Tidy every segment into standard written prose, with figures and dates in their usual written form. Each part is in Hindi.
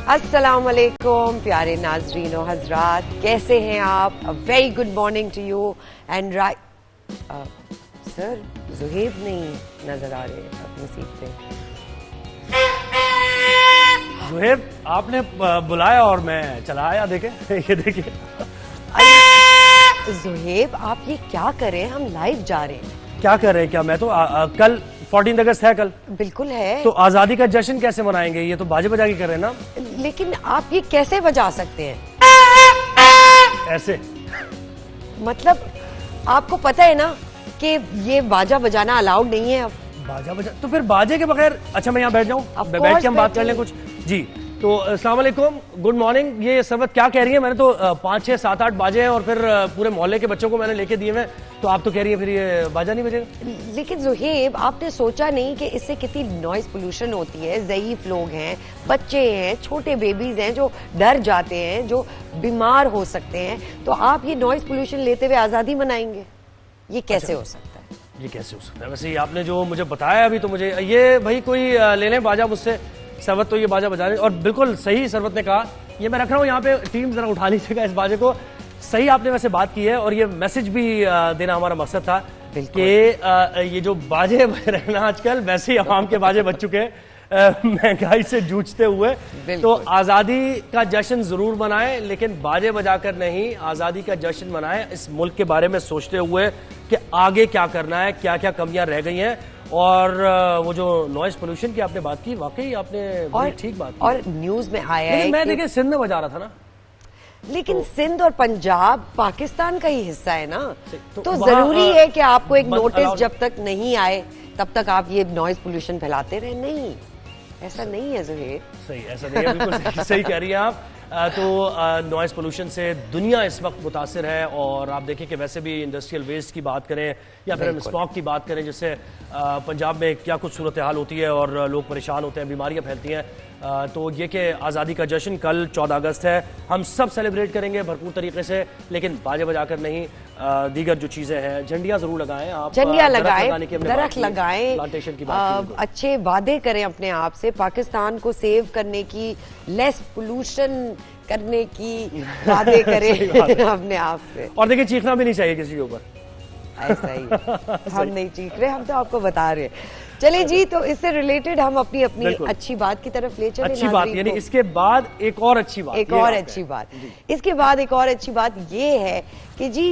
अस्सलाम वालेकुम प्यारे नाजरीन और हजरात, कैसे हैं आप? A very good morning to you and sir Zuhaib नहीं नजर आ रहे अपनी सीट पे। ज़ुहैब आपने बुलाया और मैं चला आया। देखे ये देखिए। ज़ुहैब आप ये क्या करें, हम लाइव जा रहे हैं। क्या कर रहे हैं? क्या मैं तो कल 14 अगस्त है कल। बिल्कुल है। तो आजादी का जश्न कैसे मनाएंगे? ये तो बाजे बजा के कर रहे हैं ना। लेकिन आप ये कैसे बजा सकते हैं? ऐसे मतलब आपको पता है ना कि ये बाजा बजाना अलाउड नहीं है अब। बाजा बजा तो फिर बाजे के बगैर। अच्छा मैं यहाँ बैठ जाऊँ, बैठ के हम बात कर लें कुछ। जी तो अस्सलाम वालेकुम, गुड मॉर्निंग। ये सरवत क्या कह रही है? मैंने तो 5, 6, 7, 8 बाजे हैं और फिर पूरे मोहल्ले के बच्चों को मैंने लेके दिए हैं, तो आप तो कह रही है फिर ये बाजा नहीं बजेगा। लेकिन ज़ुहैब आपने सोचा नहीं कि इससे कितनी नॉइज पोल्यूशन होती है। ज़ईफ लोग हैं, बच्चे हैं, छोटे बेबीज हैं जो डर जाते हैं, जो बीमार हो सकते हैं। तो आप ये नॉइज पोल्यूशन लेते हुए आज़ादी मनाएंगे? ये कैसे हो सकता है? ये कैसे हो सकता है? वैसे आपने जो मुझे बताया अभी, तो मुझे ये भाई कोई ले लें बाजा मुझसे। सरवत तो ये बाजा बजा रही, और बिल्कुल सही सरवत ने कहा। ये मैं रख रहा हूँ यहाँ पे, टीम जरा उठा लीजिएगा इस बाजे को। सही आपने वैसे बात की है, और ये मैसेज भी देना हमारा मकसद था कि ये जो बाजे बज रहे हैं ना आजकल, वैसे ही अवाम के बाजे बज चुके हैं महंगाई से जूझते हुए। तो आज़ादी का जश्न जरूर मनाएं, लेकिन बाजे बजाकर नहीं, आज़ादी का जश्न मनाएं इस मुल्क के बारे में सोचते हुए कि आगे क्या करना है, क्या क्या कमियां रह गई हैं। और वो जो नॉइज पोल्यूशन की आपने बात की, वाकई आपने बड़ी ठीक बात की। और न्यूज में आया है मैं देखिए सिंध में बजा रहा था ना। लेकिन सिंध और पंजाब पाकिस्तान का ही हिस्सा है ना, तो जरूरी है कि आपको एक नोटिस जब तक नहीं आए तब तक आप ये नॉइज पोल्यूशन फैलाते रहे। नहीं, ऐसा नहीं है ज़ुहैब। सही, ऐसा नहीं है, बिल्कुल सही कह रही हैं आप। तो नॉइज़ पोल्यूशन से दुनिया इस वक्त मुतासिर है, और आप देखिए कि वैसे भी इंडस्ट्रियल वेस्ट की बात करें या फिर हम स्मॉग की बात करें, जिससे पंजाब में क्या कुछ सूरत हाल होती है और लोग परेशान होते हैं, बीमारियां फैलती हैं। तो ये कि आज़ादी का जश्न कल 14 अगस्त है, हम सब सेलिब्रेट करेंगे भरपूर तरीके से, लेकिन बाजे बजाकर नहीं। दीगर जो चीज़ें हैं, झंडियाँ ज़रूर लगाएं, आप झंडियाँ लगाएं, दरख्त लगाएं, प्लांटेशन की बात अच्छे वादे करें अपने आप से, पाकिस्तान को सेव करने की, लेस पोल्यूशन करने की वादे करें अपने आप से। और देखिए चीखना भी नहीं चाहिए किसी के ऊपर। ऐसा ही हम नहीं चीख रहे, हम तो आपको बता रहे हैं। चले जी, तो इससे रिलेटेड हम अपनी अच्छी बात की तरफ ले चले। अच्छी बात यानी इसके बाद एक और अच्छी बात, इसके बाद एक और अच्छी बात ये है कि जी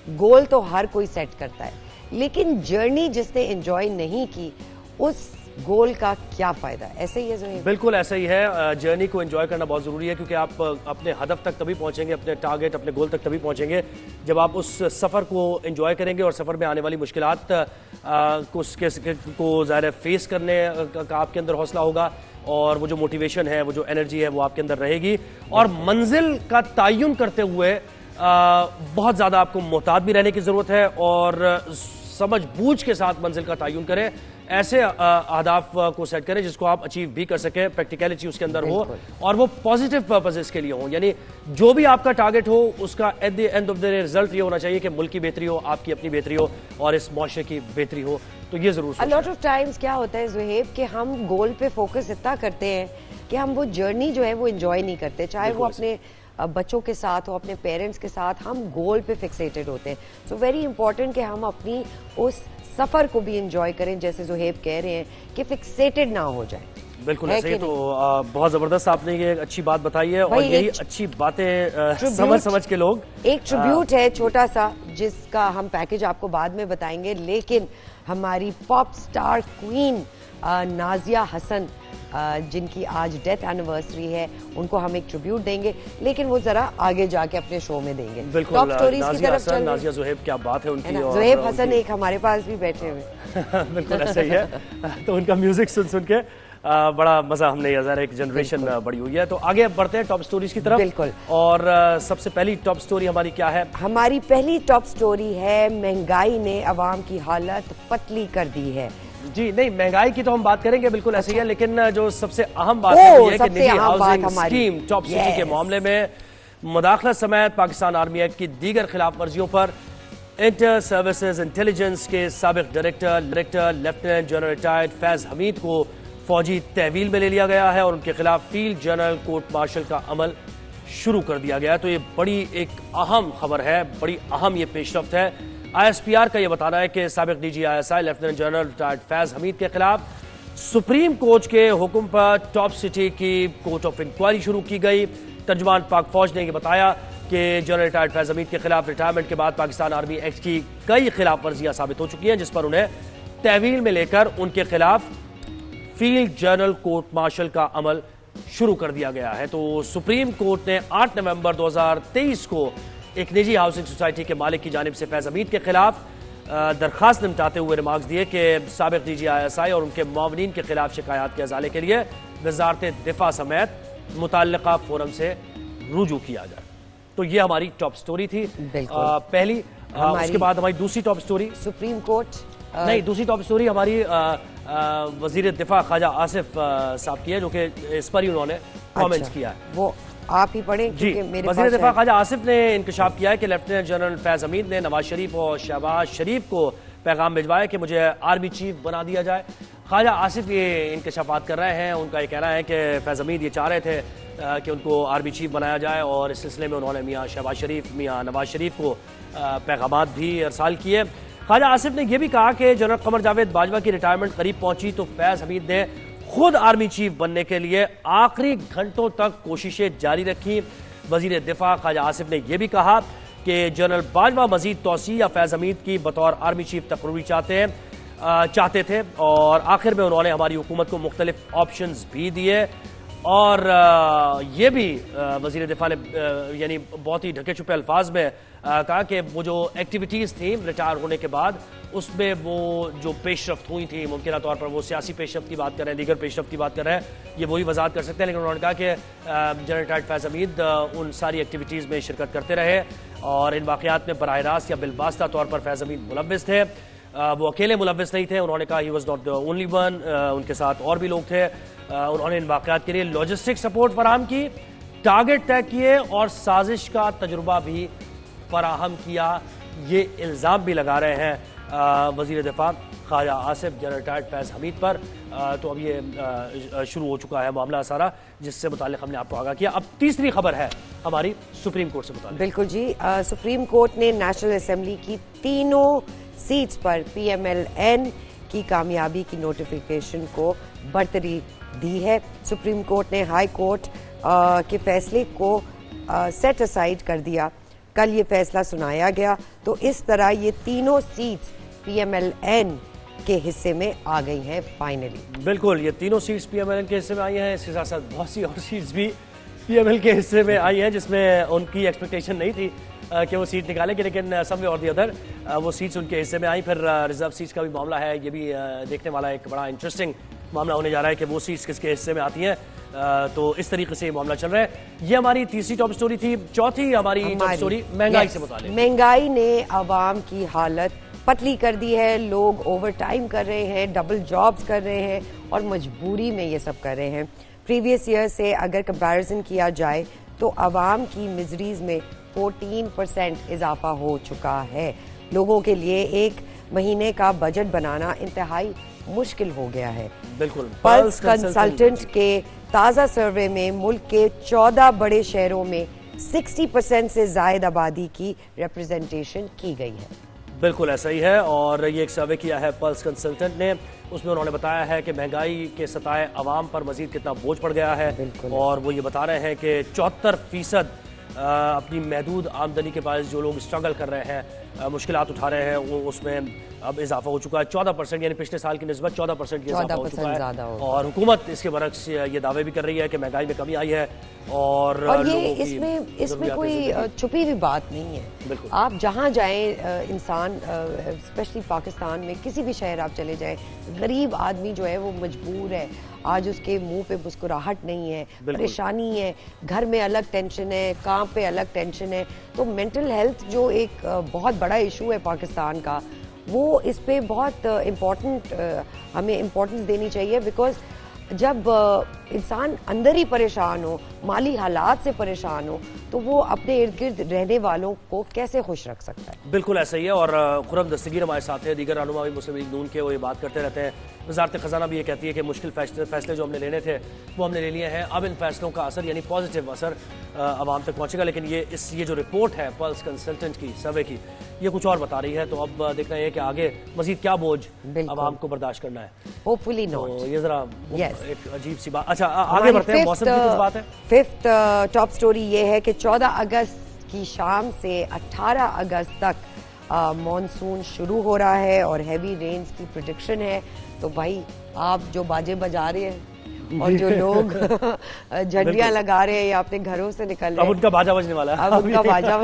गोल तो हर कोई सेट करता है, लेकिन जर्नी जिसने एंजॉय नहीं की उस गोल का क्या फायदा? ऐसे ही है। बिल्कुल ऐसा ही है। जर्नी को एंजॉय करना बहुत जरूरी है, क्योंकि आप अपने हदफ तक तभी पहुंचेंगे, अपने टारगेट, अपने गोल तक तभी पहुंचेंगे जब आप उस सफर को एंजॉय करेंगे, और सफर में आने वाली मुश्किलात को ज़ाहिर फेस करने का आपके अंदर हौसला होगा, और वो जो मोटिवेशन है, वो जो एनर्जी है, वो आपके अंदर रहेगी। और मंजिल का तयन करते हुए बहुत ज़्यादा आपको मोहतात भी रहने की ज़रूरत है, और समझ बूझ के साथ मंजिल का तयन करें। ऐसे अहदाफ को सेट करें जिसको आप अचीव भी कर सकें, प्रैक्टिकलिटी उसके अंदर हो, और वो पॉजिटिव पर्पसेस के लिए हो। यानी जो भी आपका टारगेट हो, उसका at the end of the result ये होना चाहिए कि मुल्क की बेहतरी हो, आपकी अपनी बेहतरी हो, और इस मुआशरे की बेहतरी हो। तो ये जरूर अ लॉट ऑफ टाइम्स क्या होता है ज़ुहैब कि हम गोल पे फोकस इतना करते हैं कि हम वो जर्नी जो है वो एंजॉय नहीं करते, चाहे वो अपने बच्चों के साथ हो, अपने पेरेंट्स के साथ, हम गोल पे फिक्सेटेड होते हैं। सो वेरी इंपॉर्टेंट कि हम अपनी उस सफर को भी एंजॉय करें, जैसे ज़ुहैब कह रहे हैं कि फिक्सेटेड ना हो जाए। बिल्कुल ऐसे ही। तो बहुत जबरदस्त आपने ये अच्छी बात बताई है, और यही अच्छी बातें समझ के लोग। एक ट्रिब्यूट है छोटा सा, जिसका हम पैकेज आपको बाद में बताएंगे, लेकिन हमारी pop star queen Nazia Hassan, जिनकी आज डेथ एनिवर्सरी है, उनको हम एक ट्रिब्यूट देंगे, लेकिन वो जरा आगे जाके अपने शो में देंगे। बिल्कुल, टॉप स्टोरीज की तरफ चल। नाजिया ज़ुहैब, क्या बात है उनकी। ज़ुहैब हसन एक हमारे पास भी बैठे हुए बिल्कुल ऐसा ही है। तो उनका म्यूजिक सुन के बड़ा मजा हमने एक जनरेशन बड़ी हुई है। तो आगे बढ़ते हैं टॉप स्टोरीज की तरफ। बिल्कुल। और सबसे पहली टॉप स्टोरी हमारी क्या है? हमारी पहली टॉप स्टोरी है, महंगाई ने अवाम की हालत पतली कर दी है। जी नहीं, महंगाई की तो हम बात करेंगे, बिल्कुल ऐसे ही है, लेकिन जो सबसे अहम बात है वो ये कि निजी हाउसिंग स्कीम टॉप सिटी के मामले में मुदाखलत समेत पाकिस्तान आर्मी एक्ट की दीगर खिलाफ वर्जियों पर इंटर सर्विसेज इंटेलिजेंस के साबिक director lieutenant general retired Faiz Hamid को फौजी तहवील में ले लिया गया है और उनके खिलाफ फील्ड जनरल कोर्ट मार्शल का अमल शुरू कर दिया गया है। तो ये बड़ी एक अहम खबर है, बड़ी अहम ये पेशरफ्त है। ISPR का ये बताना है कि साबिक DG ISI lieutenant general retired Faiz Hamid के खिलाफ सुप्रीम कोर्ट के हुक्म पर टॉप सिटी की कोर्ट ऑफ इंक्वायरी शुरू की गई। तर्जुमान पाक फौज ने यह बताया कि जनरल रिटायर्ड फैज हमीद के खिलाफ रिटायरमेंट के बाद पाकिस्तान आर्मी एक्ट की कई खिलाफ वर्जियां साबित हो चुकी हैं, जिस पर उन्हें तहवील में लेकर उनके खिलाफ फील्ड जनरल कोर्ट मार्शल का अमल शुरू कर दिया गया है। तो सुप्रीम कोर्ट ने 8 नवंबर 2023 को एक निजी हाउसिंग सोसाइटी के मालिक की जानिब से फैज हमीद के खिलाफ दरखास्त निपटाते हुए रिमार्क्स दिए कि साबिक DG ISI और उनके मुआवनीन के खिलाफ शिकायत के अजाले के लिए वजारत दिफा समेत मुतल्लिका फोरम से रुजू किया जाए। तो ये हमारी टॉप स्टोरी थी पहली। उसके बाद हमारी दूसरी टॉप स्टोरी सुप्रीम कोर्ट नहीं, दूसरी टॉप स्टोरी हमारी वजीर दिफा ख्वाजा आसिफ साहब की है, जो कि इस पर ही उन्होंने कमेंट्स किया है। वो आप ही पढ़ें जी। वजीर दिफा ख्वाजा आसिफ ने इंकशाफ किया है कि लेफ्टिनेंट जनरल फैज हमीद ने नवाज शरीफ और शहबाज शरीफ को पैगाम भिजवाया कि मुझे आर्मी चीफ बना दिया जाए। ख्वाजा आसिफ ये इंकशाफात कर रहे हैं। उनका ये कहना है कि फैज हमीद ये चाह रहे थे कि उनको आर्मी चीफ बनाया जाए और इस सिलसिले में उन्होंने मियाँ शहबाज शरीफ, मियाँ नवाज शरीफ को पैगाम भी अरसाल किए। ख्वाजा आसिफ ने यह भी कहा कि जनरल कमर जावेद बाजवा की रिटायरमेंट करीब पहुंची तो फैज हमीद ने खुद आर्मी चीफ बनने के लिए आखिरी घंटों तक कोशिशें जारी रखी। वजीर दिफा ख्वाजा आसिफ ने यह भी कहा कि जनरल बाजवा मजीद तौसी या फैज हमीद की बतौर आर्मी चीफ तकर्री चाहते थे और आखिर में उन्होंने हमारी हुकूमत को मुख्तलिफ ऑप्शंस भी दिए। और ये भी वजीर दिफा ने यानी बहुत ही ढके छुपे अल्फाज में कहा कि वो जो एक्टिविटीज़ थी रिटायर होने के बाद उसमें वो जो पेशरफ्त हुई थी, मुमकिन तौर पर वो सियासी पेशरफ्त की बात कर रहे हैं, दीगर पेशरफ्त की बात कर रहे हैं, ये वही वजाहत कर सकते हैं। लेकिन उन्होंने कहा कि जनरल रिटायर्ड फैज हमीद उन सारी एक्टिविटीज़ में शिरकत करते रहे और इन वाक़यात में बराह रास्त या बिलवास्ता तौर पर फैज हमीद मुलव्विस थे। वो अकेले मुलव्विस नहीं थे। उन्होंने कहा ही was not the only one, उनके साथ और भी लोग थे। उन्होंने इन वाक़यात के लिए लॉजिस्टिक सपोर्ट फराहम की, टारगेट तय किए और साजिश का तजुर्बा भी फराहम किया। ये इल्ज़ाम भी लगा रहे हैं वज़ीर दिफा ख्वाजा आसिफ जनरल रिटायर्ड फैज हमीद पर। तो अब ये शुरू हो चुका है मामला सारा, जिससे मुताल्लिक़ हमने आपको आगाह किया। अब तीसरी खबर है हमारी सुप्रीम कोर्ट से मुताल्लिक़। बिल्कुल जी। सुप्रीम कोर्ट ने नेशनल असेंबली की तीनों सीट्स पर PMLN की कामयाबी की नोटिफिकेशन को बरतरी दी है। सुप्रीम कोर्ट ने हाई कोर्ट के फैसले को सेट असाइड कर दिया। कल ये फैसला सुनाया गया, तो इस तरह ये तीनों सीट्स PMLN के हिस्से में आ गई हैं फाइनली। बिल्कुल, ये तीनों सीट्स PMLN के हिस्से में आई हैं। इसके साथ साथ बहुत सी और सीट्स भी PML के हिस्से में आई हैं, जिसमें उनकी एक्सपेक्टेशन नहीं थी कि वो सीट निकालेंगे, लेकिन समवे और दी अदर वो सीट्स उनके हिस्से में आई। फिर रिजर्व सीट्स का भी मामला है, ये भी देखने वाला एक बड़ा इंटरेस्टिंग मामला होने जा रहा है कि वो सीट्स किसके हिस्से में आती हैं। तो इस तरीके से ये मामला चल रहा है। ये हमारी तीसरी टॉप स्टोरी थी। चौथी हमारी टॉप स्टोरी महंगाई से मुताल्लिक़। महंगाई ने आवाम की हालत पतली कर दी है। लोग ओवर टाइम कर रहे हैं, डबल जॉब्स कर रहे हैं और मजबूरी में ये सब कर रहे हैं। प्रीवियस ईयर से अगर कंपैरिजन किया जाए तो आवाम की मिजरीज में 14% इजाफा हो चुका है। लोगों के लिए एक महीने का बजट बनाना इंतहाई मुश्किल हो गया है। बिल्कुल। पल्स कंसल्टेंट के ताज़ा सर्वे में मुल्क के 14 बड़े शहरों में 60% से ज्यादा आबादी की रिप्रेजेंटेशन की गई है। बिल्कुल ऐसा ही है। और ये एक सर्वे किया है पल्स कंसल्टेंट ने, उसमें उन्होंने बताया है कि महंगाई के सताए अवाम पर मजीद कितना बोझ पड़ गया है। और वो ये बता रहे हैं कि 74% अपनी महदूद आमदनी के पास जो लोग स्ट्रगल कर रहे हैं, मुश्किलात उठा रहे हैं, वो उसमें अब इजाफा हो चुका है 14%, यानी पिछले साल की निस्बत 14% इजाफा हो चुका है। और हुकूमत इसके बरक्स ये दावे भी कर रही है कि महंगाई में कमी आई है। और ये इसमें कोई छुपी हुई बात नहीं है। आप जहाँ जाएं, इंसान स्पेशली पाकिस्तान में किसी भी शहर आप चले जाएं, गरीब आदमी जो है वो मजबूर है। आज उसके मुंह पे मुस्कुराहट नहीं है, परेशानी है, घर में अलग टेंशन है, काम पे अलग टेंशन है। तो मेंटल हेल्थ जो एक बहुत बड़ा इशू है पाकिस्तान का, वो इस पे बहुत इम्पोर्टेंट हमें इम्पोर्टेंस देनी चाहिए। बिकॉज जब इंसान अंदर ही परेशान हो, माली हालात से परेशान हो, तो वो अपने इर्द गिर्द रहने वालों को कैसे खुश रख सकता है? बिल्कुल ऐसा ही है। और खुरम दस्तगीर हमारे साथ है, दीगर रहनुमा भी मुस्लिम लीग नून के, वो ये बात करते रहते हैं। वजारत खजाना भी ये कहती है कि मुश्किल फैसले जो हमने लेने थे वो हमने ले लिए हैं, अब इन फैसलों का असर यानी पॉजिटिव असर आवाम तक पहुंचेगा। लेकिन ये जो रिपोर्ट है पल्स कंसल्टेंट की, सर्वे की, ये कुछ और बता रही है। तो अब देखना है कि आगे मजीद क्या बोझ आवाम को बर्दाश्त करना है। Hopefully not. तो ये जरा Yes. एक अजीब सी बात। अच्छा, आगे बढ़ते हैं। मौसम की कुछ बात है। फिफ्थ टॉप स्टोरी ये है कि 14 अगस्त की शाम से 18 अगस्त तक मॉनसून शुरू हो रहा है और हैवी रेन्स की प्रेडिक्शन है। तो भाई आप जो बाजे बजा रहे हैं और जो लोग झंडियां लगा रहे हैं या अपने घरों से निकल रहे हैं, अब उनका बाजा बजने वाला है। अब उनका बाजा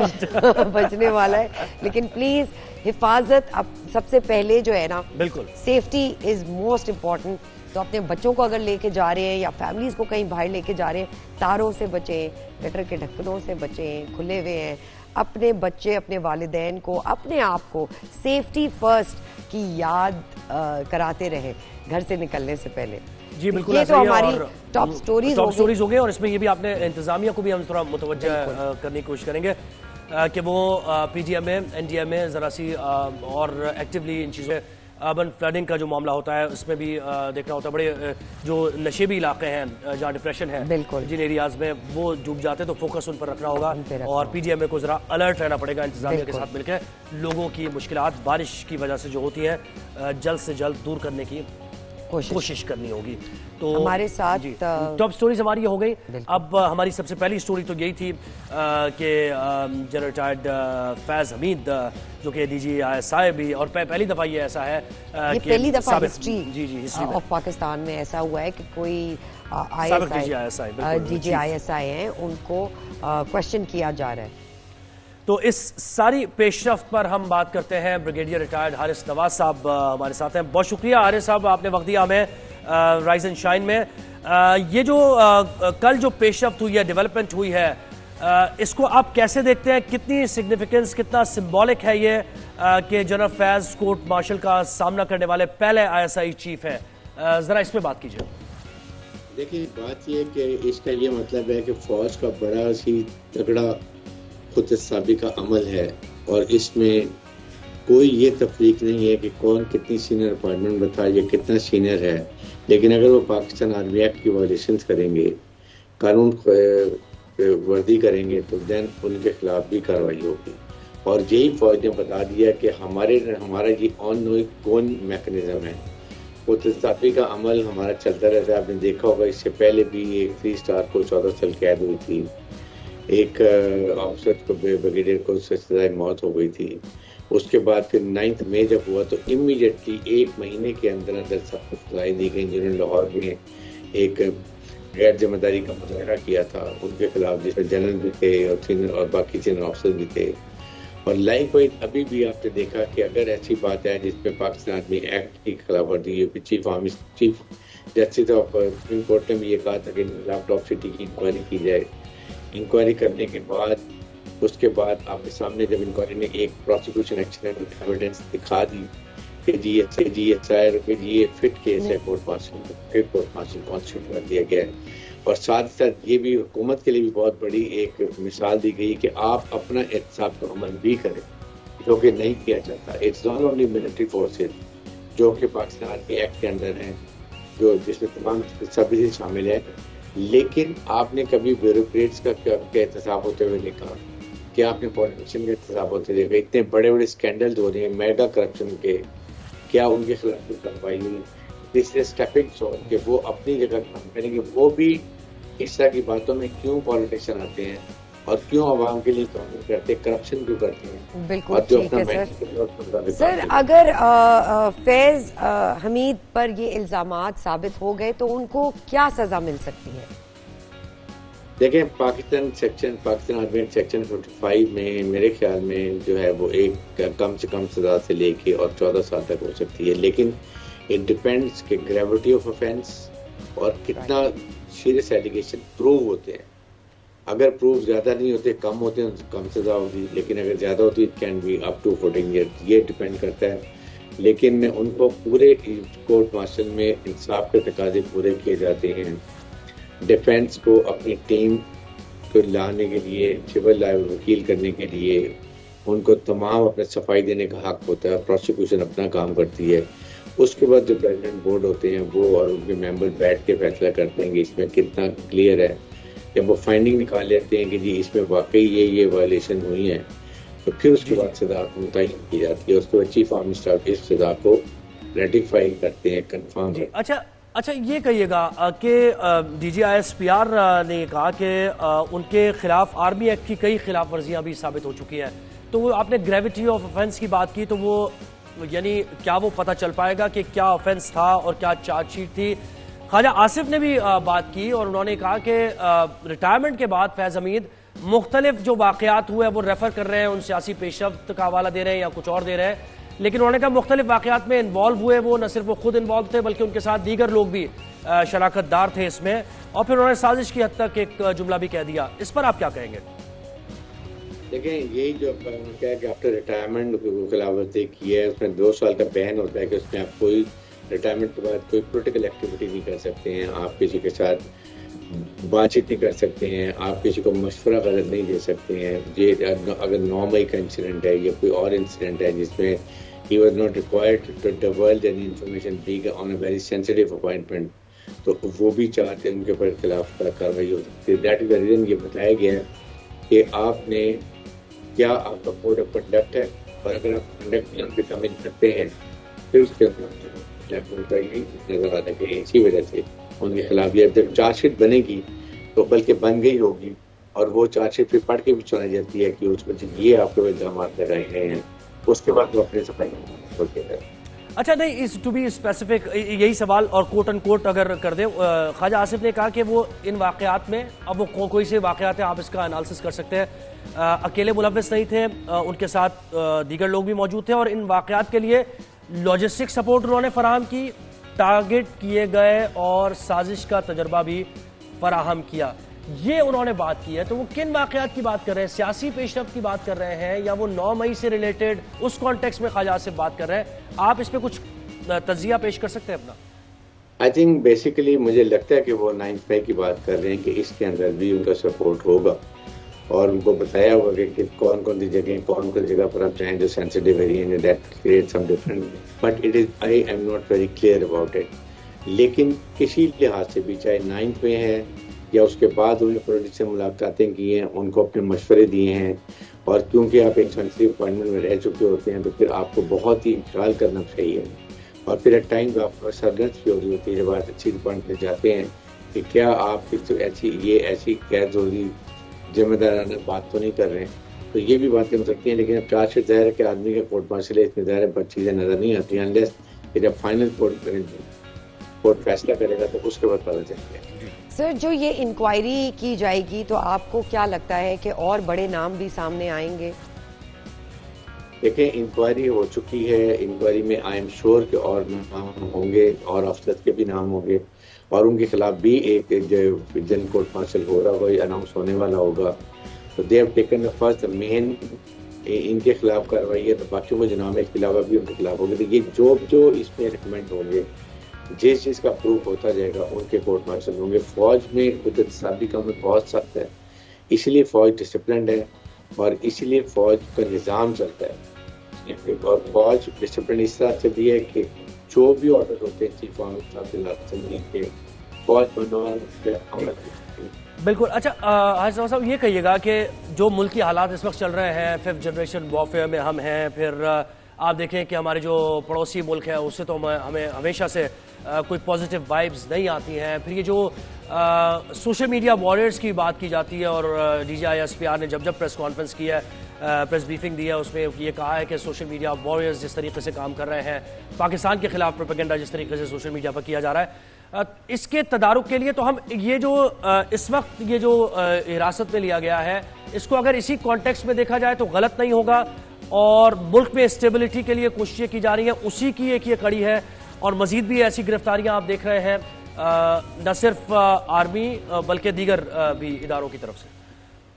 बजने वाला है। लेकिन प्लीज हिफाजत अब सबसे पहले जो है ना, बिल्कुल सेफ्टी इज मोस्ट इम्पॉर्टेंट। तो अपने बच्चों को अगर लेके जा रहे हैं या फैमिलीज को कहीं बाहर लेके जा रहे हैं, तारों से बचें, गटर के ढक्कनों से बचें, खुले हुए हैं। अपने बच्चे, अपने वालिदैन को, अपने आप को सेफ्टी फर्स्ट की याद कराते रहें घर से निकलने से पहले। जी बिल्कुल, ये ऐसा तो ही है। हमारी और टॉप स्टोरीज हो गई। और इसमें ये भी आपने इंतजामिया को भी हम थोड़ा मुतवज्जा करने की कोशिश करेंगे कि वो PGMA, NDMA जरा सी और एक्टिवली इन चीज़ों, अर्बन फ्लडिंग का जो मामला होता है उसमें भी देखना होता है। बड़े जो नशेबी इलाके हैं जहाँ डिप्रेशन है, जिन एरियाज में वो डूब जाते हैं, तो फोकस उन पर रखना होगा। और PGMA को जरा अलर्ट रहना पड़ेगा इंतजामिया के साथ मिलकर, लोगों की मुश्किलात बारिश की वजह से जो होती है जल्द से जल्द दूर करने की कोशिश करनी होगी। तो हमारे साथ टॉप स्टोरीज हमारी ये हो गई। अब हमारी सबसे पहली स्टोरी तो यही थी कि जनरल रिटायर्ड फैज हमीद, जो कि DG ISI भी, और पहली दफा ये ऐसा है ये पहली दफा हिस्ट्री ऑफ पाकिस्तान में ऐसा हुआ है कि कोई DG ISI हैं, उनको क्वेश्चन किया जा रहा है। तो इस सारी पेशरफ्त पर हम बात करते हैं। ब्रिगेडियर रिटायर्ड हारिस नवाज साहब हमारे साथ हैं। बहुत शुक्रिया हारिस साहब, आपने वक्त दिया हमें राइज एंड शाइन में। ये जो कल जो पेशरफ्त हुई है, डेवलपमेंट हुई है, इसको आप कैसे देखते हैं? कितनी सिग्निफिकेंस, कितना सिंबॉलिक है ये कि जनरल फैज कोर्ट मार्शल का सामना करने वाले पहले ISI चीफ हैं? जरा इस पे बात कीजिए। देखिए, बात ये कि इसका ये मतलब है कि फौज का बड़ा सी तगड़ा खुद साबी का अमल है और इसमें कोई ये तफरीक नहीं है कि कौन कितनी सीनियर अपॉइंटमेंट बताए या कितना सीनियर है। लेकिन अगर वो पाकिस्तान आर्मी एक्ट की वायलेशन करेंगे, कानून वर्दी करेंगे, तो देन उनके खिलाफ भी कार्रवाई होगी। और यही फौज ने बता दिया कि हमारा ये ऑन मैकेनिज्म है। वो तस्ताफी का अमल हमारा चलता रहता है। आपने देखा होगा, इससे पहले भी एक 3 स्टार को 14 साल कैद हुई थी, एक ऑफिसर को, ब्रिगेडियर को सजाए मौत हो गई थी। उसके बाद फिर 9 मई जब हुआ तो इमीडिएटली 1 महीने के अंदर अंदर सबको सजाएं दी गई, जिन्होंने लाहौर में एक गैर जिम्मेदारी का मुजाहरा किया था उनके खिलाफ, जिसमें जनरल भी थे और बाकी सीनियर ऑफिसर भी थे। और लाइकवाइज अभी भी आपने देखा कि अगर ऐसी बात है जिसमें पाकिस्तान आर्मी एक्ट की खिलाफ वर्जी है, chief justice of supreme court ने भी ये कहा था कि लैपटॉप सिटी की इंक्वायरी की जाए। इंक्वायरी करने के बाद उसके बाद आपके सामने जब इंक्वायरी ने एक प्रोसिक्यूशन एक्शन एविडेंस दिखा दी कि ये फिट केस है, कोर्ट मार्शल कॉन्स्टिट्यूट कर दिया गया है। और साथ ही साथ ये भी हुकूमत के लिए भी बहुत बड़ी एक मिसाल दी गई कि आप अपना एहतसाब का अमल भी करें, जो कि नहीं किया जाता। It's not only military forces जो कि पाकिस्तान आर्मी एक्ट के अंदर हैं, जो जिसमें तमाम सभी शामिल है, लेकिन आपने कभी ब्यूरोक्रेट्स का एहतसाब होते हुए देखा? क्या आपने पॉलिटिशियन का एहतसाब होते देखा? इतने बड़े बड़े स्कैंडल्स हो रहे हैं मेगा करप्शन के, क्या उनके खिलाफ कोई कार्रवाई हुई? दिस इज स्टेपिंग स्टोन कि वो अपनी जगह काम करेंगे। वो भी इस तरह की बातों में क्यों पॉलिटिशियन आते हैं और क्यों आवाम के लिए काम करते हैं, करप्शन क्यों करते हैं? बिल्कुल ठीक है सर। अगर फैज हमीद पर ये इल्जामात साबित हो गए तो उनको क्या सजा मिल सकती है? देखें, पाकिस्तान आर्मी एक्ट सेक्शन 45 में मेरे ख्याल में जो है वो एक कम से कम सजा से लेके और 14 साल तक हो सकती है। लेकिन इट डिपेंड्स कि ग्रेविटी ऑफ ऑफेंस और कितना सीरियस एलिगेशन प्रूव होते हैं। अगर प्रूफ ज्यादा नहीं होते, कम होते हैं, तो कम सजा होगी। लेकिन अगर ज्यादा होती है, it can be up to 14 year. ये डिपेंड करता है। लेकिन उनको पूरे कोर्ट मार्शल में इंसाफ के तकाजे पूरे किए जाते हैं। डिफेंस को अपनी टीम को लाने के लिए, सिविल लाइव वकील करने के लिए उनको तमाम अपने सफाई देने का हक होता है। प्रोसिक्यूशन अपना काम करती है। उसके बाद जो प्रेसिडेंट बोर्ड होते हैं वो और उनके मेंबर बैठ के फैसला करते हैं कि इसमें कितना क्लियर है। जब वो फाइंडिंग निकाल लेते हैं कि जी इसमें वाकई ये वायलेशन हुई है, तो फिर उसके बाद सजा मुतय्यन की जाती है। उसके बाद चीफ ऑफ स्टाफ इस सजा को रेटिफाई करते हैं, कंफर्म करते हैं। अच्छा ये कहिएगा कि DGISPR ने कहा कि उनके खिलाफ आर्मी एक्ट की कई खिलाफ वर्जियां भी साबित हो चुकी हैं। तो वो आपने ग्रेविटी ऑफ ऑफेंस की बात की, तो वो यानी क्या वो पता चल पाएगा कि क्या ऑफेंस था और क्या चार्जशीट थी? ख्वाजा आसिफ ने भी बात की और उन्होंने कहा कि रिटायरमेंट के बाद फैज़ हमीद मुख्तलिफ जो वाक़यात हुए वो रेफर कर रहे हैं, उन सियासी पेशरफ्त का हवाला दे रहे हैं या कुछ और दे रहे हैं, लेकिन उन्होंने कहा मुख्तलिफ वाक़यात में इन्वॉल्व हुए वो न सिर्फ वो खुद इन्वॉल्व थे बल्कि उनके साथ दीगर लोग भी शराकतदार थे इसमें। और फिर उन्होंने साजिश की हद तक एक जुमला भी कह दिया। इस पर आप क्या कहेंगे? देखें, यही जो क्या है कि आफ्टर रिटायरमेंट खिलाफ वर्जी की है, उसमें 2 साल का बैन होता है कि उसमें आप कोई रिटायरमेंट के बाद कोई पोलिटिकल एक्टिविटी नहीं कर सकते हैं, आप किसी के साथ बातचीत नहीं कर सकते हैं, आप किसी को मशवरा गलत नहीं दे सकते हैं। ये अगर 9 मई का इंसिडेंट है या कोई और इंसिडेंट है जिसमें he was not required to divulge any information being on a very sensitive appointment, तो वो भी चाहते हैं उनके ऊपर खिलाफ कार्रवाई हो सकती है। दैट इज द रीजन ये बताया गया है कि आपने क्या आपका कोड ऑफ कंडक्ट है, और अगर आप कंडक्ट पे कमिट करते हैं फिर उसके नजर आता है। इसी वजह से उनके खिलाफ ये जब चार्जशीट बनेगी तो बल्कि बन गई होगी, और वो चार्जशीट फिर पढ़ के भी सुनाई जाती है कि उसमें ये आपके इल्जाम लगाए गए हैं, उसके बाद वो अपने सफाई होते हैं। अच्छा नहीं, इस टू बी स्पेसिफिक यही सवाल और कोट एंड कोट अगर कर दे, ख्वाजा आसिफ ने कहा कि वो इन वाकयात में, अब वो कोई से वाकयात है आप इसका एनालिसिस कर सकते हैं, अकेले मुलव्विस नहीं थे, उनके साथ दीगर लोग भी मौजूद थे और इन वाकयात के लिए लॉजिस्टिक सपोर्ट उन्होंने फराहम की, टारगेट किए गए और साजिश का तजर्बा भी फराहम किया, ये उन्होंने बात की है। तो वो किन वाकयात की बात कर रहे हैं? सियासी पेशरफ्त की बात कर रहे हैं या वो 9 मई से रिलेटेड उस कॉन्टेक्स्ट में ख्वाजा आसिफ बात कर रहे हैं? आप इस पे कुछ तज्जिया पेश कर सकते हैं अपना? आई थिंक बेसिकली मुझे लगता है कि वो 9 मई की बात कर रहे हैं कि इसके अंदर भी उनका सपोर्ट होगा, और उनको बताया होगा कि कौन कौन सी जगह पर आप चाहें जो sensitive area, that create some different, but it is I am not very clear about it. लेकिन किसी लिहाज से भी, चाहे 9 मई है या उसके बाद उन्होंने पॉलिटिक्स से मुलाकातें की हैं, उनको अपने मशवरे दिए हैं, और क्योंकि आप एक सेंसिटिव अपॉइंटमेंट में रह चुके होते हैं तो फिर आपको बहुत ही ख्याल करना चाहिए, और फिर एट टाइम आपको सरगर्द भी हो रही होती है जब आप अच्छी डिपार्टमेंट में जाते हैं कि क्या आप ऐसी गैर जरूरी जिम्मेदाराना बात तो नहीं कर रहे हैं, तो ये भी बातें हो सकती हैं। लेकिन अब चार्जशीट ज़ाहिर है कि आदमी का कोर्ट मार्शल है, इसमें ज़ाहिर है चीज़ें नज़र नहीं आती हैं अनलेस कि जब फाइनल कोर्ट फैसला करेगा तो उसके बाद पता चलेगा। सर, जो ये इंक्वायरी की जाएगी तो आपको क्या लगता है कि और बड़े नाम भी सामने आएंगे? देखें, इंक्वायरी हो चुकी है, इंक्वायरी में आई एम श्योर कि और नाम होंगे और अफसर के भी नाम होंगे, और उनके खिलाफ भी एक जो जन कोर्ट मार्शल हो रहा होगा, अनाउंस होने वाला होगा। तो they have taken the first main इनके खिलाफ कार्रवाई है, तो बाकियों को जो नाम है इसके अलावा भी उनके खिलाफ होगी। तो ये जो इसमें रिकमेंड होंगे, जिस चीज़ का प्रूफ होता जाएगा उनके कोर्ट मार्शल होंगे। फौज में खुद साबिक अमल बहुत सख्त है, इसलिए फौज डिसिप्लिन है और इसीलिए फौज का निज़ाम चलता है, और फौज डिसिप्लिन इस तरह से भी है कि जो भी ऑर्डर होते हैं चीफ ऑफ स्टाफ के फौज अमल। बिल्कुल। अच्छा हाजिर साहब, ये कहिएगा कि जो मुल्क की हालात इस वक्त चल रहे हैं, 5th जनरेशन वॉरफेयर में हम हैं, फिर आप देखें कि हमारे जो पड़ोसी मुल्क है उससे तो हमें हमेशा से कोई पॉजिटिव वाइब्स नहीं आती हैं। फिर ये जो सोशल मीडिया वॉरियर्स की बात की जाती है, और DGISPR ने जब प्रेस कॉन्फ्रेंस की है, प्रेस ब्रीफिंग दी है, उसमें ये कहा है कि सोशल मीडिया वॉरियर्स जिस तरीके से काम कर रहे हैं, पाकिस्तान के खिलाफ प्रोपेगेंडा जिस तरीके से सोशल मीडिया पर किया जा रहा है, इसके तदारुक के लिए तो हम ये जो इस वक्त ये जो हिरासत में लिया गया है, इसको अगर इसी कॉन्टेक्स्ट में देखा जाए तो गलत नहीं होगा, और मुल्क में स्टेबिलिटी के लिए कोशिशें की जा रही हैं, उसी की एक ये कड़ी है। और मजीद भी ऐसी गिरफ्तारियां आप देख रहे हैं, न सिर्फ आर्मी बल्कि दीगर भी इदारों की तरफ से।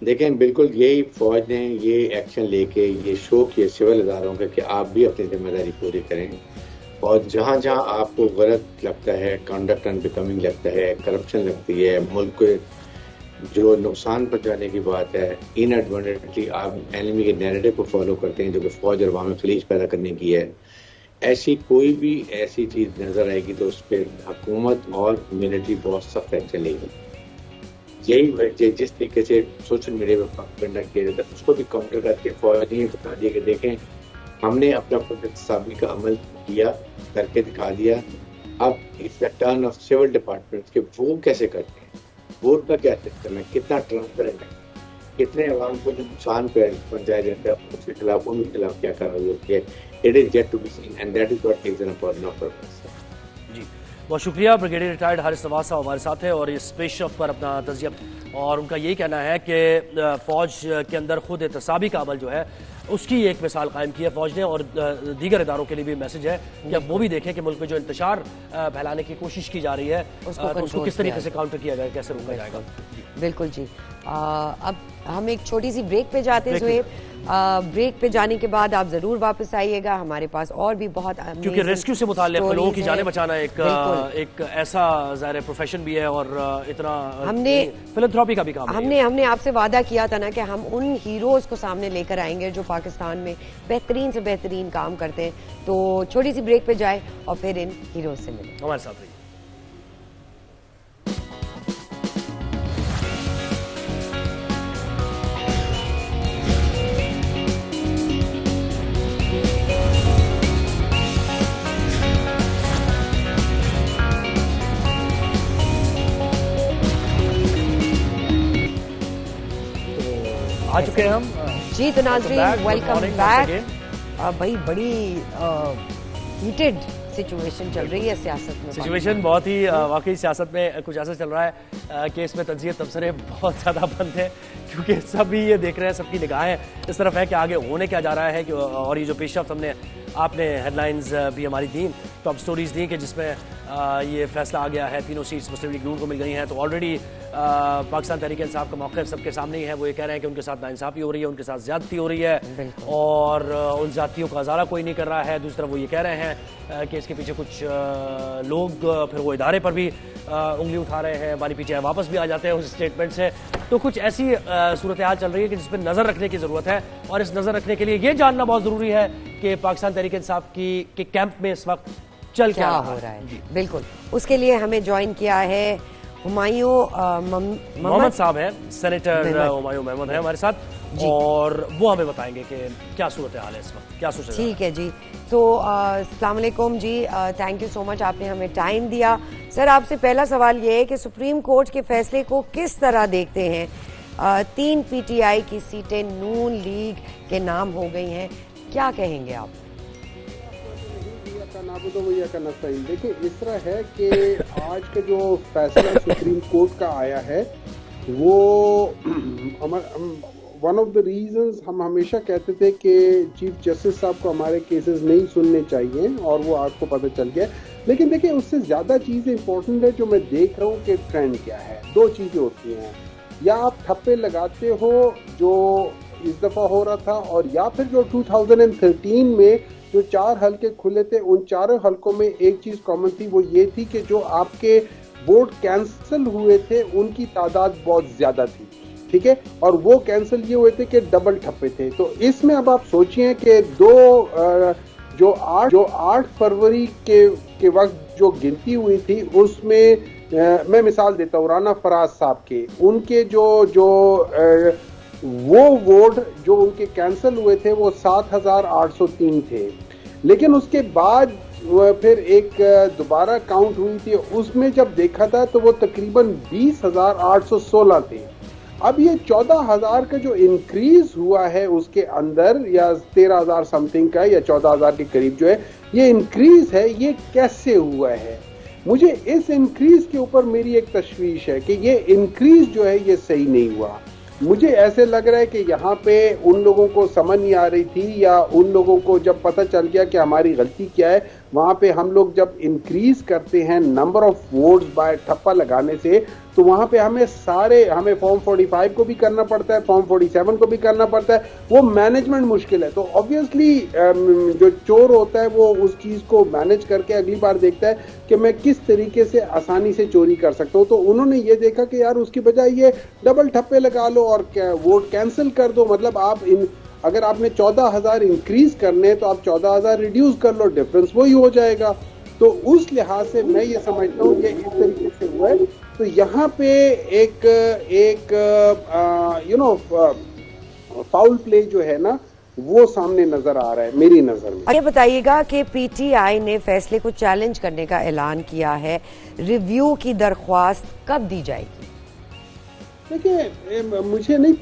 देखें, बिल्कुल यही फौज ने ये एक्शन लेके ये शो किया सिविल इदारों का कि आप भी अपनी जिम्मेदारी पूरी करें, और जहाँ जहाँ आपको गलत लगता है, कंडक्ट अनबिकमिंग लगता है, करप्शन लगती है, मुल्क को जो नुकसान पहुंचाने की बात है, इनएडवर्टेंटली आप एनिमी के नैरेटिव को फॉलो करते हैं जो कि फौज और अवाम खलीज पैदा करने की है, ऐसी कोई भी ऐसी चीज नजर आएगी तो उस पर हुकूमत और मिलिट्री बहुत सख्त एक्शन लेगी। यही जिस तरीके से सोशल मीडिया पर प्रोपेगेंडा किया जाता है उसको भी काउंटर करके फौज ने बता दिया कि देखें हमने अपना साबिक का अमल किया, करके दिखा दिया। अब it's the turn of civil department के वो कैसे करते हैं, वोट का क्या सिस्टम है, कितना ट्रांसपेरेंट है, कितने अवाम को जो नुकसान पहुंचाया जाता है उसके खिलाफ उनके खिलाफ क्या कार्रवाई होती है। It is yet to be seen and that is what takes an purpose. जी बहुत शुक्रिया। ब्रिगेडियर रिटायर्ड हारिस नवाज साहब हमारे साथ है और इस पेशरफ पर अपना तजिया, और उनका यही कहना है कि फौज के अंदर खुद एहतसाबी का अमल जो है उसकी एक मिसाल कायम की है फौज ने, और दीगर इदारों के लिए भी मैसेज है कि अब वो भी देखें कि मुल्क में जो इंतशार फैलाने की कोशिश की जा रही है उसको किस तरीके से काउंटर किया जाएगा, कैसे रोका जाएगा। बिल्कुल जी। अब हम एक छोटी सी ब्रेक पे जाते हैं ज़ुहैब। ब्रेक पे जाने के बाद आप जरूर वापस आइएगा, हमारे पास और भी बहुत, क्योंकि रेस्क्यू से मुताल्लिक लोगों की जानें बचाना एक ऐसा ज़ाहिर प्रोफेशन भी है और इतना हमने फिलैंथ्रोपी का भी काम है। हमने आपसे वादा किया था ना कि हम उन हीरोज को सामने लेकर आएंगे जो पाकिस्तान में बेहतरीन से बेहतरीन काम करते हैं। तो छोटी सी ब्रेक पे जाए और फिर इन हीरोज से मिले। हमारे साथ रहिए। आ चुके हैं हम जी। तो नाज़रीन वेलकम बैक। भाई बड़ी हीटेड सिचुएशन चल रही है सियासत में। सिचुएशन बहुत ही वाकई सियासत में कुछ ऐसा चल रहा है कि इसमें तंज़ीह तबसरे बहुत ज़्यादा बंद है, क्योंकि सभी ये देख रहे हैं, सबकी निगाहें इस तरफ है कि आगे होने क्या जा रहा है कि, और ये जो पेशरफ्त हमने आपने हेडलाइंस भी हमारी दी, टॉप स्टोरीज दी कि जिसमें ये फैसला आ गया है, तीनों सीट्स मुस्लिम लीग नून को मिल गई हैं। तो ऑलरेडी पाकिस्तान तहरीक इंसाफ का मौक़िफ़ सबके सामने ही है। वो ये कह रहे हैं कि उनके साथ नाइंसाफ़ी हो रही है, उनके साथ ज़्यादती हो रही है और उन ज़्यादतियों का हज़ारा कोई नहीं कर रहा है। दूसरी तरफ वो ये कह रहे हैं कि इसके पीछे कुछ लोग फिर वो इदारे पर भी उंगली उठा रहे हैं, बारी पीछे वापस भी आ जाते हैं उस स्टेटमेंट से। तो कुछ ऐसी सूरत हाल चल रही है कि जिस पर नज़र रखने की ज़रूरत है, और इस नज़र रखने के लिए ये जानना बहुत ज़रूरी है कि पाकिस्तान तहरीक इंसाफ के कैंप में इस वक्त चल क्या हो रहा है। बिल्कुल, उसके लिए हमें ज्वाइन किया है हुमायूं मोहम्मद साहब हैं, सेनेटर हुमायूं मोहम्मद हैं हमारे साथ, और वो हमें बताएंगे कि क्या सूरत हाल है इस वक्त, क्या सोच रहे हैं। ठीक है जी। तो अस्सलाम वालेकुम जी, थैंक यू सो मच, आपने हमें टाइम दिया। सर, आपसे पहला सवाल ये है कि सुप्रीम कोर्ट के फैसले को किस तरह देखते हैं? 3 PTI की सीटें नून लीग के नाम हो गई हैं, क्या कहेंगे आप? देखिए, इस तरह है कि आज का जो फैसला सुप्रीम कोर्ट का आया है वो वन ऑफ द रीजंस हम हमेशा कहते थे कि चीफ जस्टिस साहब को हमारे केसेस नहीं सुनने चाहिए, और वो आपको पता चल गया। लेकिन देखिए, उससे ज़्यादा चीज़ें इंपॉर्टेंट है जो मैं देख रहा हूँ कि ट्रेंड क्या है। 2 चीज़ें होती हैं, या आप ठप्पे लगाते हो जो इस दफ़ा हो रहा था, और या फिर जो 2013 में जो 4 हलके खुले थे, उन 4 हलकों में एक चीज़ कॉमन थी, वो ये थी कि जो आपके वोट कैंसिल हुए थे उनकी तादाद बहुत ज़्यादा थी, ठीक है, और वो कैंसिल ये हुए थे कि डबल ठप्पे थे। तो इसमें अब आप सोचिए कि जो 8 फरवरी के वक्त जो गिनती हुई थी उसमें मैं मिसाल देता हूँ राना फराज साहब के, उनके वो वोट जो उनके कैंसिल हुए थे वो 7,803 थे। लेकिन उसके बाद फिर एक दोबारा काउंट हुई थी, उसमें जब देखा था तो वो तकरीबन 20,816 थे। अब ये 14,000 का जो इंक्रीज हुआ है उसके अंदर, या 13,000 समथिंग का या 14,000 के करीब जो है ये इंक्रीज है, ये कैसे हुआ है? मुझे इस इंक्रीज के ऊपर मेरी एक तशवीश है कि ये इंक्रीज जो है ये सही नहीं हुआ। मुझे ऐसे लग रहा है कि यहाँ पे उन लोगों को समझ नहीं आ रही थी, या उन लोगों को जब पता चल गया कि हमारी गलती क्या है वहां पे हम लोग जब इंक्रीज करते हैं नंबर ऑफ वोट्स बाय ठप्पा लगाने से, तो वहां पे हमें फॉर्म 45 को भी करना पड़ता है, फॉर्म 47 को भी करना पड़ता है, वो मैनेजमेंट मुश्किल है। तो ऑब्वियसली जो चोर होता है वो उस चीज को मैनेज करके अगली बार देखता है कि मैं किस तरीके से आसानी से चोरी कर सकता हूँ। तो उन्होंने ये देखा कि यार उसकी बजाय ये डबल ठप्पे लगा लो और वोट कैंसिल कर दो, मतलब अगर आपने 14,000 इंक्रीज करने तो आप 14,000 रिड्यूस कर लो, डिफरेंस वही हो जाएगा। तो उस लिहाज से मैं ये समझता हूँ कि इस तरीके से हुआ है। तो यहाँ पे एक फाउल प्ले जो है ना वो सामने नजर आ रहा है मेरी नजर में। ये बताइएगा कि पीटीआई ने फैसले को चैलेंज करने का ऐलान किया है, रिव्यू की दरख्वास्त कब दी जाएगी? देखिए मुझे नहीं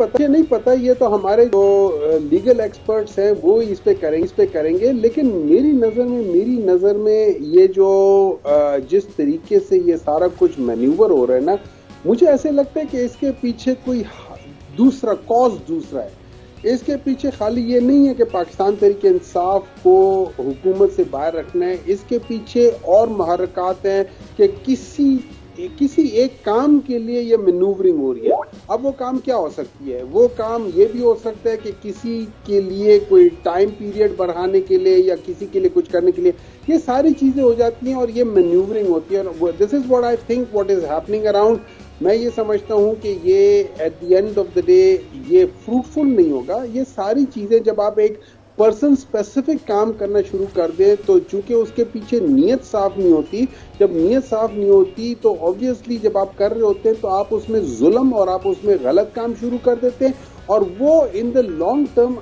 पता, ये तो हमारे जो लीगल एक्सपर्ट्स हैं वो इस पे करेंगे। लेकिन मेरी नजर में ये जो जिस तरीके से ये सारा कुछ मैन्यूवर हो रहा है ना, मुझे ऐसे लगता है कि इसके पीछे कोई दूसरा है। इसके पीछे खाली ये नहीं है कि पाकिस्तान तहरीक इंसाफ को हुकूमत से बाहर रखना है, इसके पीछे और महरकात हैं कि किसी एक काम के लिए ये मैन्यूवरिंग हो रही है। अब वो काम क्या हो सकती है? वो काम ये भी हो सकता है कि किसी के लिए कोई टाइम पीरियड बढ़ाने के लिए या किसी के लिए कुछ करने के लिए, ये सारी चीजें हो जाती हैं और ये मैन्यूवरिंग होती है। This is what I think what is happening around. मैं ये समझता हूँ कि ये at the end of the day ये फ्रूटफुल नहीं होगा। ये सारी चीजें जब आप एक पर्सन स्पेसिफिक काम करना शुरू कर दे तो चूंकि उसके पीछे नीयत साफ नहीं होती, जब नीयत साफ नहीं होती तो ऑब्वियसली जब आप कर रहे होते हैं तो आप उसमें जुल्म और आप उसमें गलत काम शुरू कर देते हैं और वो इन द लॉन्ग टर्म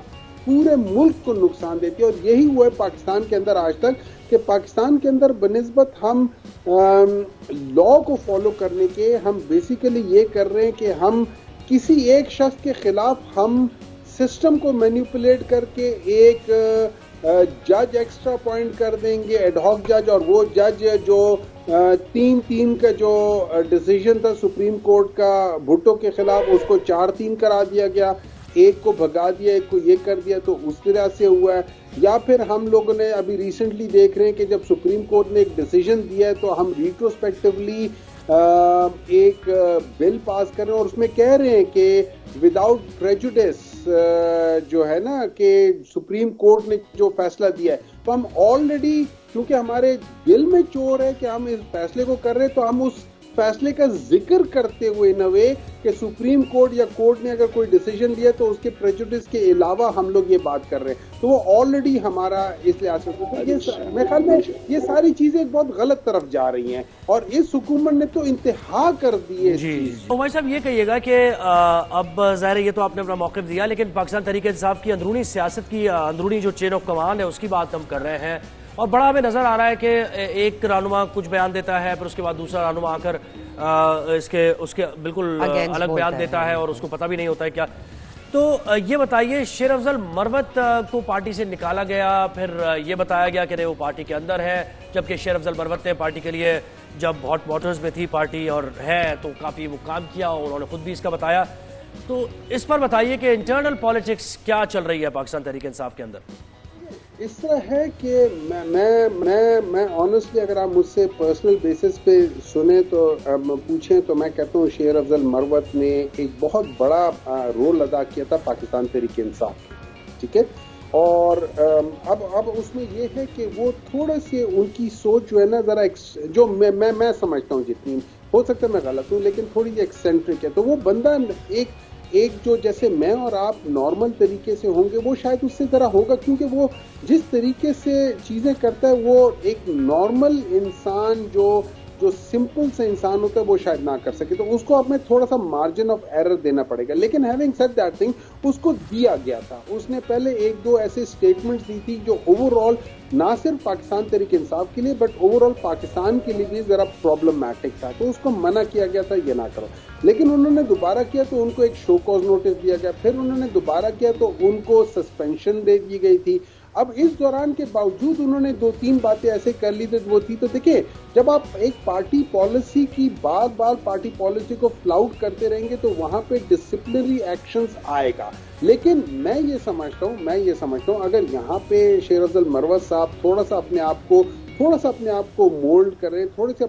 पूरे मुल्क को नुकसान देती है। और यही हुआ है पाकिस्तान के अंदर आज तक कि पाकिस्तान के अंदर बनिस्बत हम लॉ को फॉलो करने के हम बेसिकली ये कर रहे हैं कि हम किसी एक शख्स के खिलाफ हम सिस्टम को मैनिपुलेट करके एक जज एक्स्ट्रा अपॉइंट कर देंगे, एडहॉक जज, और वो जज जो 3-3 का जो डिसीजन था सुप्रीम कोर्ट का भुट्टो के खिलाफ, उसको 4-3 करा दिया गया, एक को भगा दिया, एक को ये कर दिया, तो उस तरह से हुआ है। या फिर हम लोगों ने अभी रिसेंटली देख रहे हैं कि जब सुप्रीम कोर्ट ने एक डिसीजन दिया है तो हम रिट्रोस्पेक्टिवली एक बिल पास कर रहे हैं और उसमें कह रहे हैं कि विदाउट प्रेजुडिस जो है ना कि सुप्रीम कोर्ट ने जो फैसला दिया है, तो हम ऑलरेडी क्योंकि हमारे दिल में चोर है कि हम इस फैसले को कर रहे हैं, तो हम उस फैसले का जिक्र करते हुए इन अ वे कि सुप्रीम कोर्ट या कोर्ट ने अगर कोई डिसीजन लिया तो उसके प्रेजुडिस के अलावा हम लोग ये बात कर रहे हैं, तो वो ऑलरेडी हमारा इस लिहाज से मेरे ख्याल में ये सारी चीजें एक बहुत गलत तरफ जा रही हैं और इस हुकूमत ने तो इंतहा कर दी है। तो भाई साहब ये कहिएगा कि अब ज़ाहिर ये तो आपने अपना मौक़िफ़ दिया, लेकिन पाकिस्तान तहरीक इंसाफ की अंदरूनी सियासत की अंदरूनी जो चेन ऑफ कमांड है उसकी बात हम कर रहे हैं और बड़ा हमें नजर आ रहा है कि एक रहनुमा कुछ बयान देता है, फिर उसके बाद दूसरा रहनुमा आकर उसके बिल्कुल अलग बयान देता है और उसको पता भी नहीं होता है क्या। तो ये बताइए, शेर अफजल मरवत को पार्टी से निकाला गया, फिर ये बताया गया कि वो पार्टी के अंदर है, जबकि शेर अफजल मरवत ने पार्टी के लिए जब हॉट वाटर्स में थी पार्टी और है तो काफ़ी वो काम किया और उन्होंने खुद भी इसका बताया। तो इस पर बताइए कि इंटरनल पॉलिटिक्स क्या चल रही है पाकिस्तान तहरीक इंसाफ के अंदर? इस तरह है कि मैं ऑनेस्टली अगर आप मुझसे पर्सनल बेसिस पे सुने तो पूछें तो मैं कहता हूँ शेर अफजल मरवत ने एक बहुत बड़ा रोल अदा किया था पाकिस्तान तहरीक इंसाफ, ठीक है। और अब उसमें ये है कि वो थोड़े से उनकी सोच जो है ना ज़रा जो मैं समझता हूँ, जितनी हो सकता है मैं गलत हूँ, लेकिन थोड़ी सी एक्सेंट्रिक है। तो वो बंदा एक जो जैसे मैं और आप नॉर्मल तरीके से होंगे वो शायद उससे ज़रा होगा, क्योंकि वो जिस तरीके से चीज़ें करता है वो एक नॉर्मल इंसान जो सिंपल से इंसान होता है वो शायद ना कर सके, तो उसको अब में थोड़ा सा मार्जिन ऑफ एरर देना पड़ेगा। लेकिन हैविंग सेड दैट थिंग, उसको दिया गया था, उसने पहले 1-2 ऐसे स्टेटमेंट्स दी थी जो ओवरऑल ना सिर्फ पाकिस्तान तहरीक इंसाफ के लिए बट ओवरऑल पाकिस्तान के लिए भी जरा प्रॉब्लमैटिक था, तो उसको मना किया गया था ये ना करो। लेकिन उन्होंने दोबारा किया तो उनको एक शो कॉज नोटिस दिया गया, फिर उन्होंने दोबारा किया तो उनको सस्पेंशन दे दी गई थी। अब इस दौरान के बावजूद उन्होंने 2-3 बातें ऐसे कर ली थी वो थी, तो देखिए जब आप एक पार्टी पॉलिसी की बार पार्टी पॉलिसी को फ्लाउट करते रहेंगे तो वहां पे डिसिप्लिनरी एक्शंस आएगा। लेकिन मैं ये समझता हूँ अगर यहाँ पे शेर अफजल मरवत साहब थोड़ा सा अपने आप को थोड़ा सा अपने आप को मोल्ड करें, थोड़े से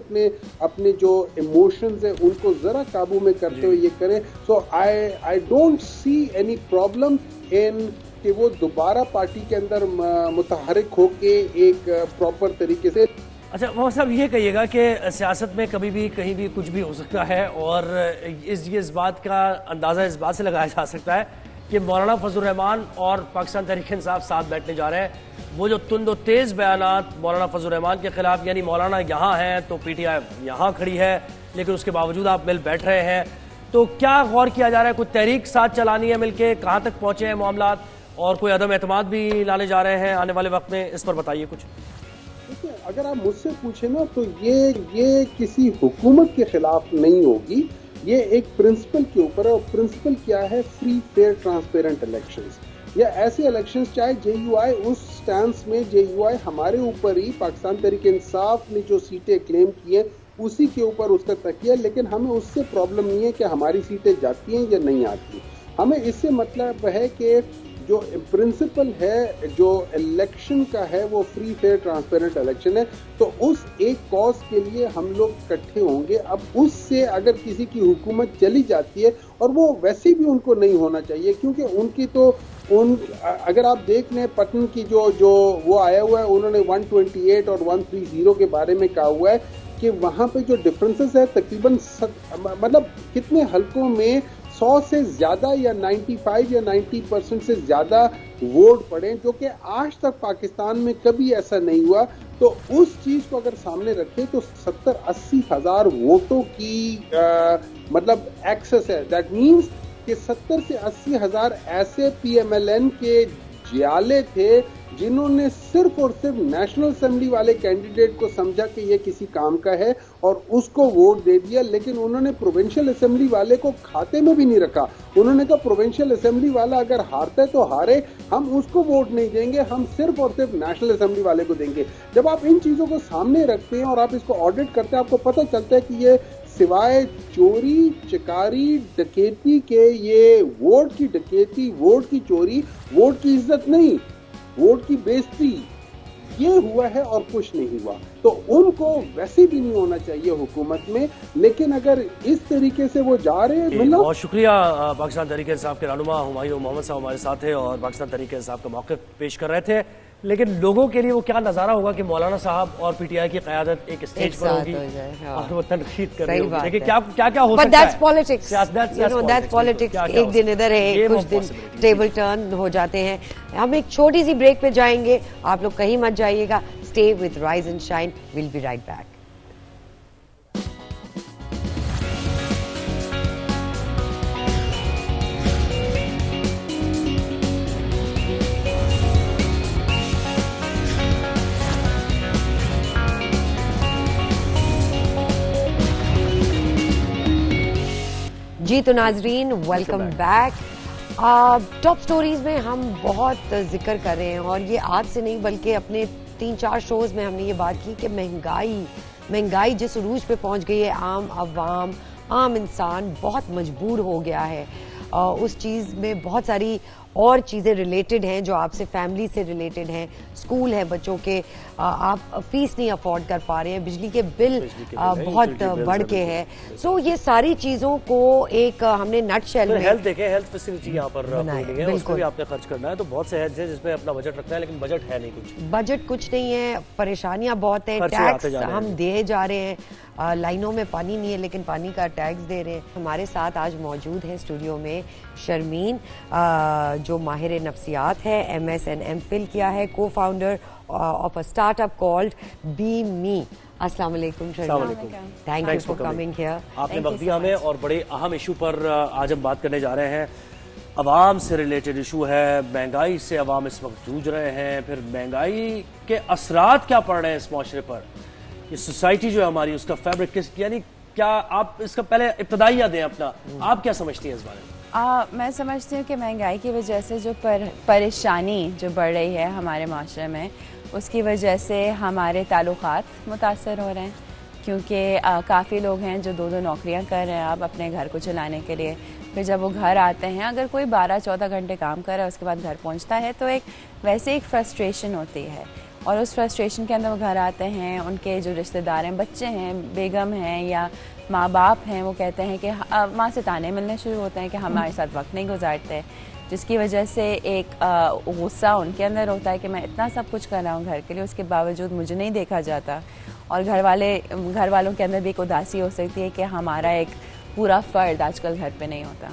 अपने जो इमोशंस है उनको जरा काबू में करते हुए ये करें। So I don't see any problem in कि वो दोबारा पार्टी के अंदर मुतहरिक होके एक प्रॉपर तरीके से। अच्छा मोहम्मद साहब, ये कहिएगा कि सियासत में कभी भी कहीं भी कुछ भी हो सकता है, और इस बात का अंदाज़ा इस बात से लगाया जा सकता है कि मौलाना फजल रहमान और पाकिस्तान तहरीक इंसाफ साथ बैठने जा रहे हैं। वो जो तुंद और तेज़ बयानात मौलाना फजल रहमान के खिलाफ, यानी मौलाना यहाँ हैं तो PTI यहाँ खड़ी है, लेकिन उसके बावजूद आप मिल बैठ रहे हैं, तो क्या गौर किया जा रहा है? कुछ तहरीक साथ चलानी है मिलके? कहाँ तक पहुँचे हैं मामलात, और कोई अदम एतमाद भी लाने जा रहे हैं आने वाले वक्त में? इस पर बताइए कुछ। देखिए, अगर आप मुझसे पूछे ना तो ये किसी हुकूमत के खिलाफ नहीं होगी, ये एक प्रिंसिपल के ऊपर है। और प्रिंसिपल क्या है? फ्री, फेयर, ट्रांसपेरेंट इलेक्शंस, या ऐसे इलेक्शंस चाहे JUI उस स्टैंस में JUI हमारे ऊपर ही, पाकिस्तान तहरीक इंसाफ ने जो सीटें क्लेम की है उसी के ऊपर उसका तकिया, लेकिन हमें उससे प्रॉब्लम नहीं है कि हमारी सीटें जाती हैं या नहीं आती। हमें इससे मतलब है कि जो प्रिंसिपल है, जो इलेक्शन का है, वो फ्री, फेयर, ट्रांसपेरेंट इलेक्शन है। तो उस एक कॉज के लिए हम लोग इकट्ठे होंगे। अब उससे अगर किसी की हुकूमत चली जाती है, और वो वैसे भी उनको नहीं होना चाहिए, क्योंकि उनकी तो अगर आप देख लें पटन की जो वो आया हुआ है, उन्होंने 128 और 130 के बारे में कहा हुआ है कि वहां पे जो डिफरेंसेस है तकरीबन मतलब कितने हल्कों में 100 से ज्यादा या 95 या 90% से ज्यादा वोट पड़े, जो कि आज तक पाकिस्तान में कभी ऐसा नहीं हुआ। तो उस चीज को अगर सामने रखें तो 70-80 हजार वोटों की मतलब एक्सेस है। दैट मीन्स कि 70 से 80 हजार ऐसे PMLN के जियाले थे जिन्होंने सिर्फ और सिर्फ नेशनल असेंबली वाले कैंडिडेट को समझा कि ये किसी काम का है और उसको वोट दे दिया, लेकिन उन्होंने प्रोविंशियल असेंबली वाले को खाते में भी नहीं रखा। उन्होंने कहा प्रोविंशियल असेंबली वाला अगर हारता है तो हारे, हम उसको वोट नहीं देंगे, हम सिर्फ और सिर्फ नेशनल असेंबली वाले को देंगे। जब आप इन चीजों को सामने रखते हैं और आप इसको ऑडिट करते हैं, आपको पता चलता है कि ये सिवाय चोरी, चकारी, डकैती के, ये वोट की डकैती, वोट की चोरी, वोट की इज्जत नहीं, वोट की बेइज्जती, ये हुआ है और कुछ नहीं हुआ। तो उनको वैसे भी नहीं होना चाहिए हुकूमत में, लेकिन अगर इस तरीके से वो जा रहे हैं। बहुत शुक्रिया। पाकिस्तान तहरीक इंसाफ के रहनुमा हुमायूं मोहम्मद साहब हमारे साथ थे और पाकिस्तान तहरीक इंसाफ का मौक़िफ़ पेश कर रहे थे। लेकिन लोगों के लिए वो क्या नजारा होगा कि मौलाना साहब और PTI की क़यादत एक स्टेज पर होगी और वो तनकीद कर रहे होंगे। देखिए क्या क्या हो सकता है। That's politics. That's politics. एक दिन इधर है, कुछ दिन टेबल टर्न हो जाते हैं। हम एक छोटी सी ब्रेक पे जाएंगे, आप लोग कहीं मत जाइएगा। Stay with Rise and Shine. We'll be right back. जी तो नाजरीन, वेलकम बैक। टॉप स्टोरीज में हम बहुत जिक्र कर रहे हैं, और ये आज से नहीं बल्कि अपने 3-4 शोज में हमने ये बात की कि महंगाई जिस उरूज पे पहुंच गई है, आम इंसान बहुत मजबूर हो गया है। उस चीज़ में बहुत सारी और चीज़ें रिलेटेड हैं जो आपसे फैमिली से रिलेटेड हैं। स्कूल है बच्चों के, आप फीस नहीं अफोर्ड कर पा रहे हैं, बिजली के बिल बहुत बढ़ के है। सो ये सारी चीज़ों को एक हमने नटशेल में हेल्थ देखें, हेल्थ फैसिलिटी यहाँ पर है, उसको भी आपने खर्च करना है। तो बहुत से हेल्थ है जिसमें अपना बजट रखना है, लेकिन बजट है नहीं, बजट कुछ नहीं है, परेशानियाँ बहुत है, टैक्स हम दे जा रहे हैं, लाइनों में पानी नहीं है लेकिन पानी का टैक्स दे रहे हैं। हमारे साथ आज मौजूद है स्टूडियो में शर्मीन, जो माहिर नफ्सियात है, MS and MPhil किया है, co-founder of a startup called Be Me. अस्सलाम वालेकुम Sharmeen, thank you for coming here. आपने वक्त दिया हमें, और बड़े अहम इशू पर आज हम बात करने जा रहे हैं। अवाम से रिलेटेड इशू है, महंगाई से अवाम इस वक्त जूझ रहे हैं, फिर महंगाई के असरात क्या पड़ रहे हैं इस माशरे पर, ये सोसाइटी जो है हमारी, उसका फैब्रिक किस, यानी क्या आप इसका पहले इब्तदाइया दें अपना, आप क्या समझती हैं इस बारे में? मैं समझती हूँ कि महंगाई की वजह से जो परेशानी जो बढ़ रही है हमारे माशरे में, उसकी वजह से हमारे ताल्लुकात मुतासर हो रहे हैं, क्योंकि काफ़ी लोग हैं जो 2-2 नौकरियाँ कर रहे हैं अब अपने घर को चलाने के लिए। फिर जब वो घर आते हैं, अगर कोई 12-14 घंटे काम कर रहा है, उसके बाद घर पहुँचता है तो एक वैसे एक फ्रस्ट्रेशन होती है। और उस फ्रस्ट्रेशन के अंदर वो घर आते हैं, उनके जो रिश्तेदार हैं, बच्चे हैं, बेगम हैं या माँ बाप हैं, वो कहते हैं कि माँ से ताने मिलने शुरू होते हैं कि हमारे साथ वक्त नहीं गुजारते, जिसकी वजह से एक गुस्सा उनके अंदर होता है कि मैं इतना सब कुछ कर रहा हूँ घर के लिए, उसके बावजूद मुझे नहीं देखा जाता। और घर वालों के अंदर भी एक उदासी हो सकती है कि हमारा एक पूरा फ़र्द आजकल घर पे नहीं होता।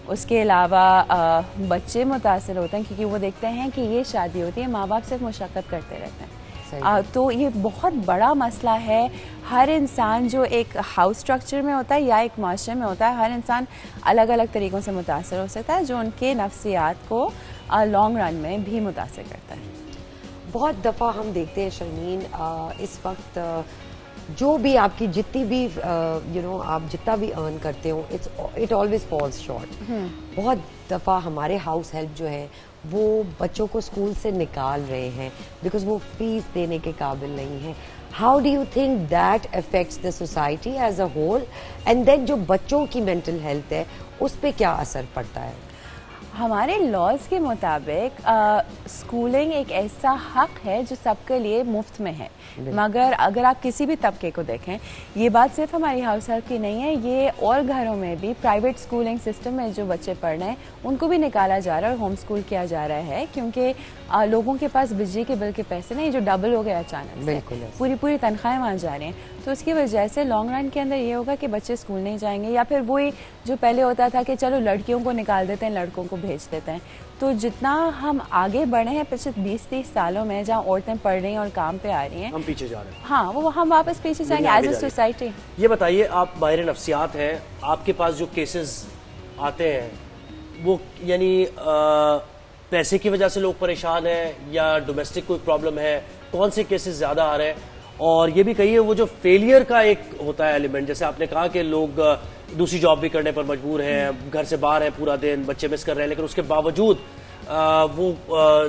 उसके अलावा बच्चे मुतासर होते हैं क्योंकि वो देखते हैं कि ये शादी होती है, माँ बाप सिर्फ मुशक्क़त करते रहते हैं। तो ये बहुत बड़ा मसला है। हर इंसान जो एक हाउस स्ट्रक्चर में होता है या एक माशरे में होता है, हर इंसान अलग अलग तरीक़ों से मुतासर हो सकता है, जो उनके नफ्सियात को लॉन्ग रन में भी मुतासर करता है। बहुत दफ़ा हम देखते हैं शर्मीन, इस वक्त जो भी आपकी जितनी भी आप जितना भी अर्न करते हो, इट ऑलवेज फॉल्स शॉर्ट। बहुत दफ़ा हमारे हाउस हेल्प जो है वो बच्चों को स्कूल से निकाल रहे हैं बिकॉज वो फीस देने के काबिल नहीं है। How do you think that affects the society as a whole, and then जो बच्चों की मेंटल हेल्थ है उस पर क्या असर पड़ता है? हमारे लॉज के मुताबिक स्कूलिंग एक ऐसा हक है जो सबके लिए मुफ्त में है, मगर अगर आप किसी भी तबके को देखें, ये बात सिर्फ हमारी हाउस हेल्प की नहीं है, ये और घरों में भी प्राइवेट स्कूलिंग सिस्टम में जो बच्चे पढ़ रहे हैं उनको भी निकाला जा रहा है और होम स्कूल किया जा रहा है, क्योंकि लोगों के पास बिजली के बिल के पैसे नहीं, जो डबल हो गए अचानक से, पूरी तनख्वाहें वहाँ जा रही हैं। तो उसकी वजह से लॉन्ग रन के अंदर ये होगा कि बच्चे स्कूल नहीं जाएंगे, या फिर वही जो पहले होता था कि चलो लड़कियों को निकाल देते हैं, लड़कों को भेज देते हैं। तो जितना हम आगे बढ़े हैं पिछले 20-30 सालों में, जहाँ औरतें पढ़ रही हैं और काम पे आ रही हैं, हम पीछे जा रहे हैं। हाँ, वो हम वापस पीछे जाएंगे एज ए सोसाइटी। ये बताइए, आप माहिर नफ्सियात हैं, आपके पास जो केसेस आते हैं वो यानी पैसे की वजह से लोग परेशान हैं या डोमेस्टिक कोई प्रॉब्लम है, कौन से केसेस ज़्यादा आ रहे हैं? और ये भी कहिए वो जो फेलियर का एक होता है एलिमेंट, जैसे आपने कहा कि लोग दूसरी जॉब भी करने पर मजबूर हैं, घर से बाहर हैं पूरा दिन, बच्चे मिस कर रहे हैं, लेकिन उसके बावजूद वो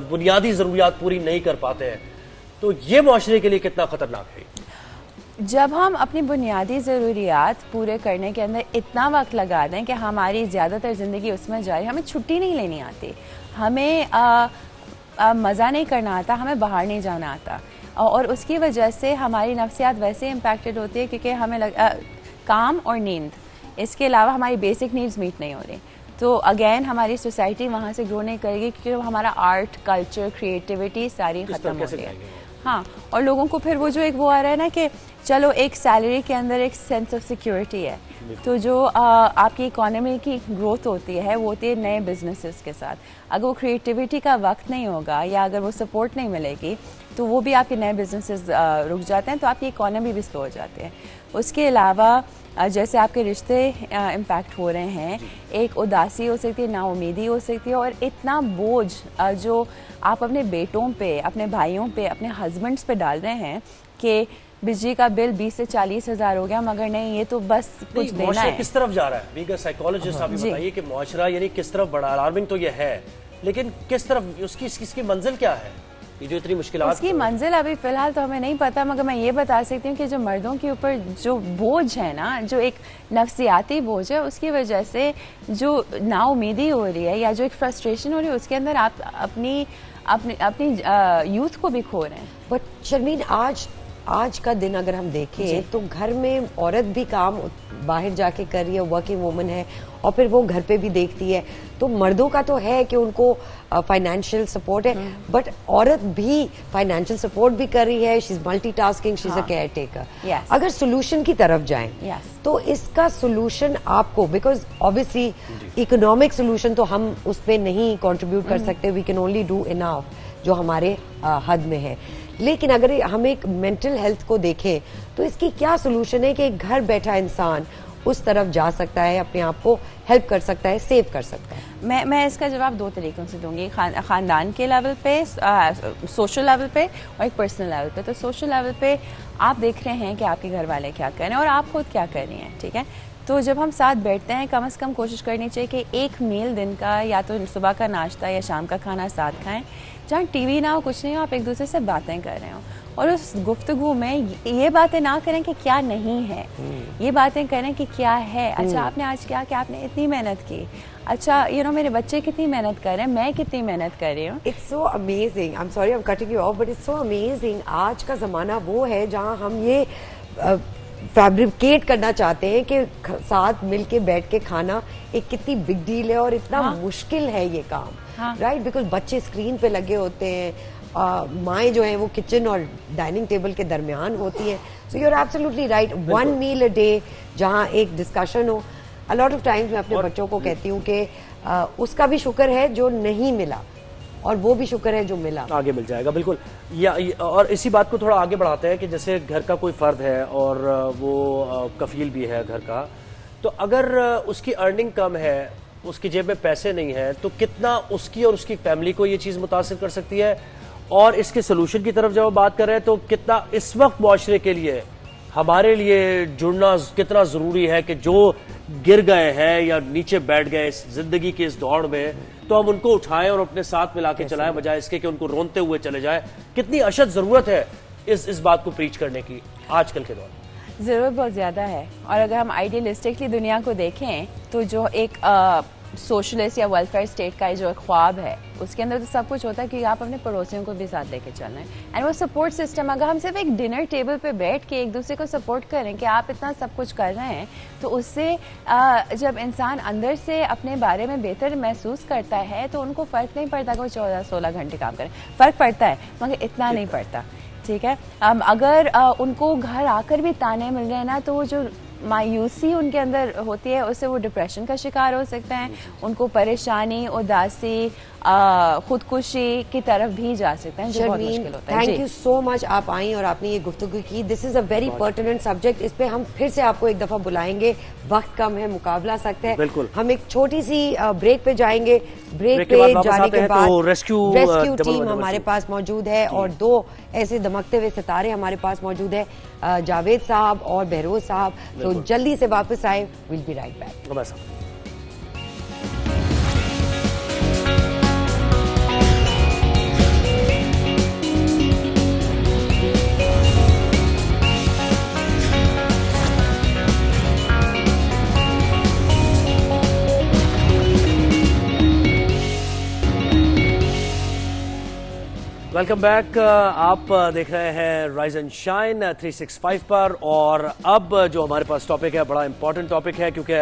बुनियादी ज़रूरियात पूरी नहीं कर पाते हैं, तो ये माशरे के लिए कितना ख़तरनाक है? जब हम अपनी बुनियादी ज़रूरियात पूरे करने के अंदर इतना वक्त लगा दें कि हमारी ज़्यादातर ज़िंदगी उसमें जाए, हमें छुट्टी नहीं लेनी आती, हमें मज़ा नहीं करना आता, हमें बाहर नहीं जाना आता, और उसकी वजह से हमारी नफ्सियात वैसे इम्पैक्टेड होती है क्योंकि हमें काम और नींद, इसके अलावा हमारी बेसिक नीड्स मीट नहीं हो रही। तो अगेन हमारी सोसाइटी वहाँ से ग्रो नहीं करेगी क्योंकि हमारा आर्ट, कल्चर, क्रिएटिविटी सारी ख़त्म हो रही है। हाँ, और लोगों को फिर वो जो एक वो आ रहा है ना कि चलो एक सैलरी के अंदर एक सेंस ऑफ सिक्योरिटी है, तो जो आपकी इकोनॉमी की ग्रोथ होती है वो होती है नए बिजनेसेस के साथ। अगर वो क्रिएटिविटी का वक्त नहीं होगा या अगर वो सपोर्ट नहीं मिलेगी तो वो भी आपके नए बिजनेसेस रुक जाते हैं, तो आपकी इकोनॉमी भी स्लो हो जाती है। उसके अलावा जैसे आपके रिश्ते इम्पैक्ट हो रहे हैं, एक उदासी हो सकती है, नाउमीदी हो सकती है, और इतना बोझ जो आप अपने बेटों पे, अपने भाइयों पे, अपने हस्बैंड्स पे डाल रहे हैं कि बिजली का बिल 20 से 40 हज़ार हो गया, मगर नहीं, ये तो बस कुछ देना है। किस तरफ जा रहा है? बीइंग अ साइकोलॉजिस्ट आप बताइए कि मुआशरा यानी किस तरफ बढ़ा? अलार्मिंग तो ये है, लेकिन किस तरफ इसकी मंजिल क्या है? ये जो इतनी मुश्किलात, उसकी मंजिल अभी फिलहाल तो हमें नहीं पता, मगर मैं ये बता सकती हूँ कि जो मर्दों के ऊपर जो बोझ है ना, जो एक नफ्सियाती बोझ है, उसकी वजह से जो नाउमीदी हो रही है या जो एक फ्रस्ट्रेशन हो रही है, उसके अंदर आप अपनी यूथ को भी खो रहे हैं। बट शर्मीन, आज का दिन अगर हम देखें तो घर में औरत भी काम बाहर जाके कर रही है, वर्किंग वुमन है, और फिर वो घर पे भी देखती है, तो मर्दों का तो है कि उनको फाइनेंशियल सपोर्ट है, बट औरत भी फाइनेंशियल सपोर्ट भी कर रही है, she is multitasking, she is a care taker. अगर सोल्यूशन की तरफ जाएं तो इसका सोल्यूशन आपको, बिकॉज ऑब्वियसली इकोनॉमिक सोल्यूशन तो हम उस पर नहीं कंट्रीब्यूट कर सकते, we can only do enough जो हमारे हद में है, लेकिन अगर हम एक मेंटल हेल्थ को देखें तो इसकी क्या सोल्यूशन है कि एक घर बैठा इंसान उस तरफ जा सकता है, अपने आप को हेल्प कर सकता है, सेव कर सकता है? मैं इसका जवाब दो तरीकों से दूंगी, ख़ानदान के लेवल पे, सोशल लेवल पे और एक पर्सनल लेवल पे। तो सोशल लेवल पे आप देख रहे हैं कि आपके घर वाले क्या कर रहे हैं और आप खुद क्या कर रही हैं, ठीक है? तो जब हम साथ बैठते हैं कम से कम कोशिश करनी चाहिए कि एक मील दिन का या तो सुबह का नाश्ता या शाम का खाना साथ खाएं, जहाँ टीवी ना हो, कुछ नहीं हो, आप एक दूसरे से बातें कर रहे हो और उस गुफ्तगू में ये बातें ना करें कि क्या नहीं है, ये बातें करें कि क्या है। अच्छा आपने आज क्या कि आपने इतनी मेहनत की, अच्छा मेरे बच्चे कितनी मेहनत कर रहे हैं, मैं कितनी मेहनत कर रही हूँ। It's so amazing, I am sorry I am cutting you of, but it's so amazing. आज का ज़माना वो है जहाँ हम ये फैब्रिकेट करना चाहते हैं कि साथ मिलके बैठ के खाना एक कितनी बिग डील है और इतना मुश्किल है ये काम, राइट? बिकॉज बच्चे स्क्रीन पे लगे होते हैं, माएँ जो हैं वो किचन और डाइनिंग टेबल के दरमियान होती हैं। So you are absolutely right, 1 meal a day जहाँ एक डिस्कशन हो। अ लॉट ऑफ टाइम्स मैं अपने बच्चों को कहती हूँ कि उसका भी शुक्र है जो नहीं मिला और वो भी शुक्र है जो मिला, आगे मिल जाएगा। बिल्कुल। और इसी बात को थोड़ा आगे बढ़ाते हैं कि जैसे घर का कोई फर्द है और वो कफील भी है घर का, तो अगर उसकी अर्निंग कम है, उसकी जेब में पैसे नहीं है, तो कितना उसकी और उसकी फैमिली को ये चीज़ मुतासिर कर सकती है। और इसके सोल्यूशन की तरफ जब हम बात कर रहे हैं तो कितना इस वक्त मुआशरे के लिए, हमारे लिए जुड़ना कितना ज़रूरी है कि जो गिर गए हैं या नीचे बैठ गए इस जिंदगी की इस दौड़ में, तो हम उनको उठाएं और अपने साथ मिला के चलाएं, बजाय इसके कि उनको रोनते हुए चले जाएं। कितनी अशद ज़रूरत है इस बात को प्रीच करने की आजकल के दौर में। ज़रूरत बहुत ज़्यादा है। और अगर हम आइडियलिस्टिकली दुनिया को देखें तो जो एक सोशलिस्ट या वेलफेयर स्टेट का जो एक ख्वाब है, उसके अंदर तो सब कुछ होता है कि आप अपने पड़ोसियों को भी साथ लेके चलना है। एंड वो सपोर्ट सिस्टम, अगर हम सिर्फ एक डिनर टेबल पे बैठ के एक दूसरे को सपोर्ट करें कि आप इतना सब कुछ कर रहे हैं, तो उससे जब इंसान अंदर से अपने बारे में बेहतर महसूस करता है तो उनको फ़र्क नहीं पड़ता कि वो 14-16 घंटे काम करें। फ़र्क पड़ता है मगर इतना नहीं पड़ता, ठीक है। अगर उनको घर आकर भी ताने मिल रहे हैं ना, तो वो जो मायूसी उनके अंदर होती है उससे वो डिप्रेशन का शिकार हो सकते हैं, उनको परेशानी, उदासी, खुदकुशी की तरफ भी जा सकते हैं, जो बहुत मुश्किल होता है। थैंक यू सो मच, आप आई और आपने ये गुफ्तगू की। This is a very pertinent subject, इस पे हम फिर से आपको एक दफा बुलाएंगे। वक्त कम है, मुकाबला सख्त है। बिल्कुल। हम एक छोटी सी ब्रेक पे जाएंगे। ब्रेक पे जाने के बाद तो रेस्क्यू टीम हमारे पास मौजूद है और 2 ऐसे दमकते हुए सितारे हमारे पास मौजूद है, जावेद साहब और बहरोज साहब। तो जल्दी से वापस आए, will be right back. Welcome back. आप देख रहे हैं राइज एंड शाइन 365 पर। और अब जो हमारे पास टॉपिक है बड़ा इंपॉर्टेंट टॉपिक है, क्योंकि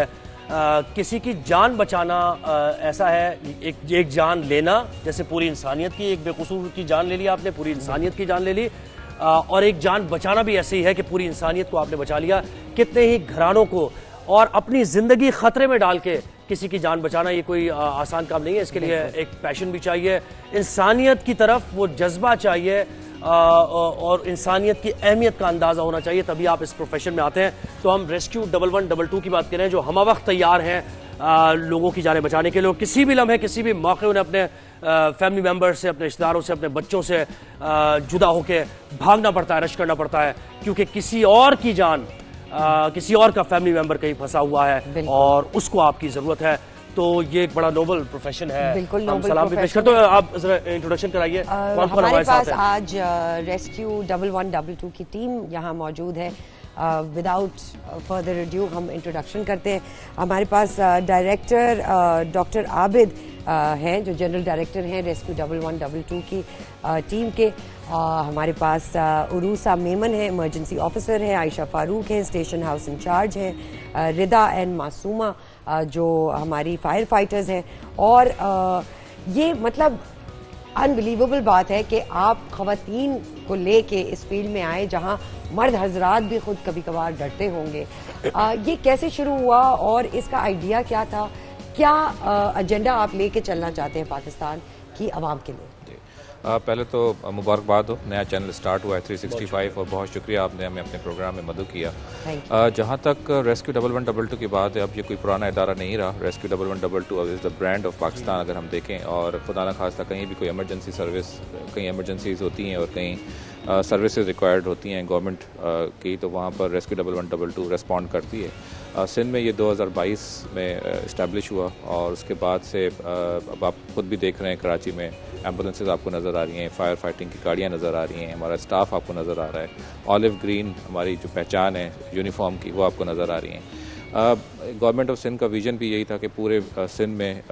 किसी की जान बचाना ऐसा है, एक जान लेना जैसे पूरी इंसानियत की, एक बेकसूर की जान ले ली आपने, पूरी इंसानियत की जान ले ली, और एक जान बचाना भी ऐसे ही है कि पूरी इंसानियत को आपने बचा लिया। कितने ही घरानों को और अपनी जिंदगी खतरे में डाल के किसी की जान बचाना ये कोई आसान काम नहीं है। इसके लिए एक पैशन भी चाहिए, इंसानियत की तरफ वो जज्बा चाहिए, और इंसानियत की अहमियत का अंदाजा होना चाहिए, तभी आप इस प्रोफेशन में आते हैं। तो हम रेस्क्यू 1112 की बात करें, जो हम वक्त तैयार हैं लोगों की जानें बचाने के लिए। किसी भी लम्हे, किसी भी मौके उन्हें अपने फैमिली मेम्बर से, अपने रिश्तेदारों से, अपने बच्चों से जुदा होकर भागना पड़ता है, रश करना पड़ता है, क्योंकि किसी और की जान, किसी और का फैमिली मेंबर कहीं फंसा हुआ है और उसको आपकी जरूरत है। तो ये एक बड़ा नोबल प्रोफेशन है। बिल्कुल हम सलाम भी पेश करते हैं। आप जरा इंट्रोडक्शन कराइए। हमारे पास आज रेस्क्यू 1112 की टीम यहाँ मौजूद है। विदाउट फर्दर अड्यू हम इंट्रोडक्शन करते हैं। हमारे पास डायरेक्टर डॉक्टर आबिद हैं, जो जनरल डायरेक्टर हैं रेस्क्यू 1112 की टीम के। हमारे पास उरूसा मेमन है, इमरजेंसी ऑफिसर है। आयशा फारूक हैं, स्टेशन हाउस इंचार्ज हैं। रिदा एंड मासूमा जो हमारी फायर फाइटर्स हैं। और ये मतलब अनबिलीवेबल बात है कि आप खवातीन को लेके इस फील्ड में आए, जहां मर्द हजरात भी खुद कभी कभार डरते होंगे। ये कैसे शुरू हुआ और इसका आइडिया क्या था? क्या एजेंडा आप लेके चलना चाहते हैं पाकिस्तान की आवाम के लिए? पहले तो मुबारकबाद हो, नया चैनल स्टार्ट हुआ है 365, और बहुत शुक्रिया आपने हमें अपने प्रोग्राम में मदद किया। जहाँ तक रेस्क्यू 1112 की बात है, अब ये कोई पुराना इदारा नहीं रहा। Rescue 1112 is the brand of Pakistan. अगर हम देखें, और खुदा न खास्ता कहीं भी कोई इमरजेंसी सर्विस, कहीं इमरजेंसीज होती हैं और कहीं सर्विसेज रिक्वायर्ड होती हैं गवर्नमेंट की, तो वहाँ पर रेस्क्यू 1112 रिस्पॉन्ड करती है। सिंध में ये 2022 में इस्टेब्लिश हुआ और उसके बाद से अब आप खुद भी देख रहे हैं कराची में एम्बुलेंसेस आपको नज़र आ रही हैं, फायर फाइटिंग की गाड़ियाँ नज़र आ रही हैं, हमारा स्टाफ आपको नज़र आ रहा है, ऑलिव ग्रीन हमारी जो पहचान है यूनिफॉर्म की वो आपको नज़र आ रही हैं। गवर्नमेंट ऑफ सिंध का विजन भी यही था कि पूरे सिंध में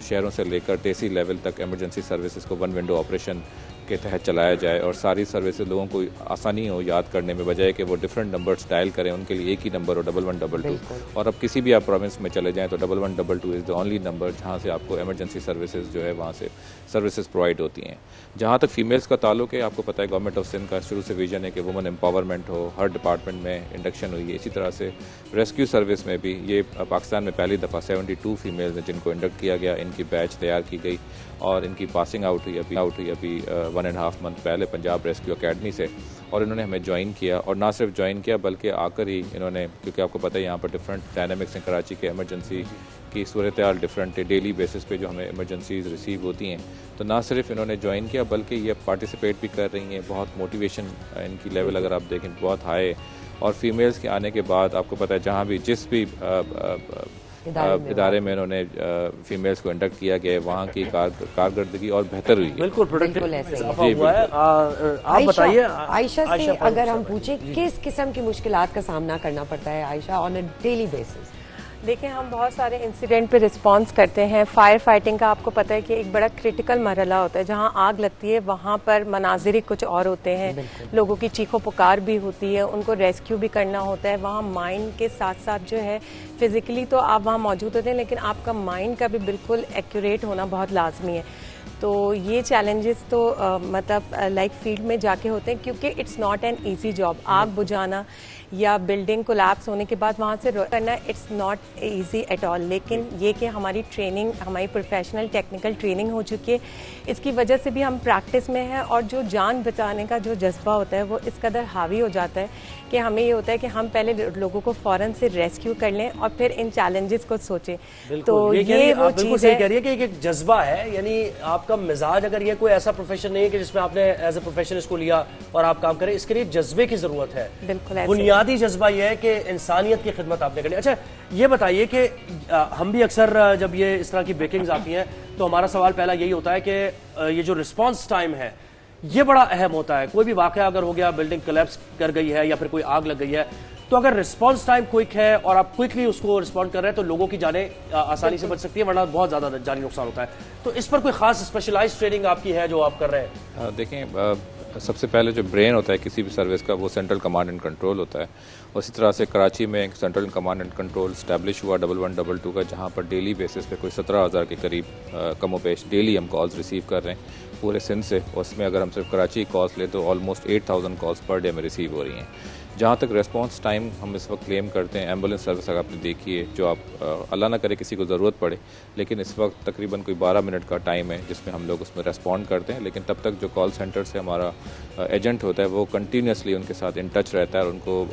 शहरों से लेकर तहसील लेवल तक इमरजेंसी सर्विसेज को वन विंडो ऑपरेशन के तहत चलाया जाए और सारी सर्विसेज लोगों को आसानी हो याद करने में, बजाय कि वो डिफरेंट नंबर्स डायल करें, उनके लिए एक ही नंबर हो 1122। और अब किसी भी आप प्रोविंस में चले जाएं तो 1122 इज़ द ओनली नंबर जहां से आपको इमरजेंसी सर्विसेज जो है वहां से सर्विसेज प्रोवाइड होती हैं। जहां तक फीमेल्स का ताल्लुक है, आपको पता है गवर्नमेंट ऑफ सिंध का शुरू से विजन है कि वुमेन एम्पावरमेंट हो, हर डिपार्टमेंट में इंडक्शन हुई है। इसी तरह से रेस्क्यू सर्विस में भी ये पाकिस्तान में पहली दफ़ा 72 फीमेल्स हैं जिनको इंडक्ट किया गया, इनकी बैच तैयार की गई और इनकी पासिंग आउट हुई अभी 1.5 मंथ पहले पंजाब रेस्क्यू अकेडमी से, और इन्होंने हमें ज्वाइन किया। और ना सिर्फ ज्वाइन किया बल्कि आकर ही इन्होंने, क्योंकि आपको पता है यहाँ पर डिफरेंट डायनामिक्स हैं, कराची के इमरजेंसी की सूरत हाल डिफरेंट है, डेली बेसिस पे जो हमें इमरजेंसीज रिसीव होती हैं, तो ना सिर्फ इन्होंने ज्वाइन किया बल्कि ये पार्टिसिपेट भी कर रही हैं। बहुत मोटिवेशन इनकी लेवल अगर आप देखें बहुत हाई है। और फीमेल्स के आने के बाद आपको पता है जहाँ भी जिस भी इदारे में इन्होंने फीमेल्स को इंडक्ट किया गया है वहाँ की कारकर्दगी और बेहतर हुई है। बिल्कुल प्रोडक्टिव हुआ है। आप बताइए आयशा से अगर हम पूछे किस किस्म की मुश्किलात का सामना करना पड़ता है Ayesha on a daily basis? देखिए, हम बहुत सारे इंसिडेंट पे रिस्पांस करते हैं। फायर फाइटिंग का आपको पता है कि एक बड़ा क्रिटिकल मरहला होता है, जहां आग लगती है वहां पर मनाजिर कुछ और होते हैं, लोगों की चीखों पुकार भी होती है, उनको रेस्क्यू भी करना होता है। वहां माइंड के साथ साथ जो है फिजिकली तो आप वहां मौजूद होते हैं, लेकिन आपका माइंड का भी बिल्कुल एक्यूरेट होना बहुत लाजमी है। तो ये चैलेंजेस तो मतलब लाइक फील्ड में जाके होते हैं, क्योंकि it's not an easy job. आग बुझाना या बिल्डिंग कोलैप्स होने के बाद वहाँ से करना it's not easy at all. लेकिन ये कि हमारी ट्रेनिंग, हमारी प्रोफेशनल टेक्निकल ट्रेनिंग हो चुकी है, इसकी वजह से भी हम प्रैक्टिस में हैं। और जो जान बचाने का जो जज्बा होता है वो इस कदर हावी हो जाता है कि हमें ये होता है कि हम पहले लोगों को फ़ौरन से रेस्क्यू कर लें और फिर इन चैलेंजेस को सोचें। तो ये वो चीज़ है, कह रही है कि एक जज्बा है, यानी आपका मिजाज, अगर ये कोई ऐसा प्रोफेशन नहीं है कि जिसमें आपने एज ए प्रोफेशन इसको लिया और आप काम करें, इसके लिए जज्बे की जरूरत है। बिल्कुल, बुनियादी जज्बा ये है कि इंसानियत की खिदमत आपने करनी। अच्छा, ये बताइए कि हम भी अक्सर जब ये इस तरह की ब्रेकिंग्स आती हैं तो हमारा सवाल पहला यही होता है कि ये जो रिस्पॉन्स टाइम है ये बड़ा अहम होता है। कोई भी वाकया अगर हो गया, बिल्डिंग कोलैप्स कर गई है या फिर कोई आग लग गई है, तो अगर रिस्पॉन्स टाइम क्विक है और आप क्विकली उसको रिस्पॉन्ड कर रहे हैं तो लोगों की जानें आसानी से बच सकती है, वरना बहुत ज्यादा जानी नुकसान होता है। तो इस पर कोई खास स्पेशलाइज्ड ट्रेनिंग आपकी है जो आप कर रहे हैं? देखें, सबसे पहले जो ब्रेन होता है किसी भी सर्विस का वो सेंट्रल कमांड एंड कंट्रोल होता है। उसी तरह से कराची में एक central command and control establish हुआ 1122 का, जहाँ पर डेली बेसिस पे कोई 17,000 के करीब कमोपेश डेली हम कॉल्स रिसीव कर रहे हैं पूरे सिंध से। उसमें अगर हम सिर्फ कराची कॉल्स ले तो ऑलमोस्ट 8,000 कॉल्स पर डे में रिसीव हो रही हैं। जहाँ तक रेस्पॉन्स टाइम हम इस वक्त क्लेम करते हैं, एम्बुलेंस सर्विस अगर आपने देखी है, जो आप अल्लाह ना करे किसी को ज़रूरत पड़े, लेकिन इस वक्त तकरीबन कोई 12 मिनट का टाइम है जिसमें हम लोग उसमें रेस्पॉन्ड करते हैं। लेकिन तब तक जो कॉल सेंटर से हमारा एजेंट होता है वो कंटिन्यूसली उनके साथ इन टच रहता है और उनको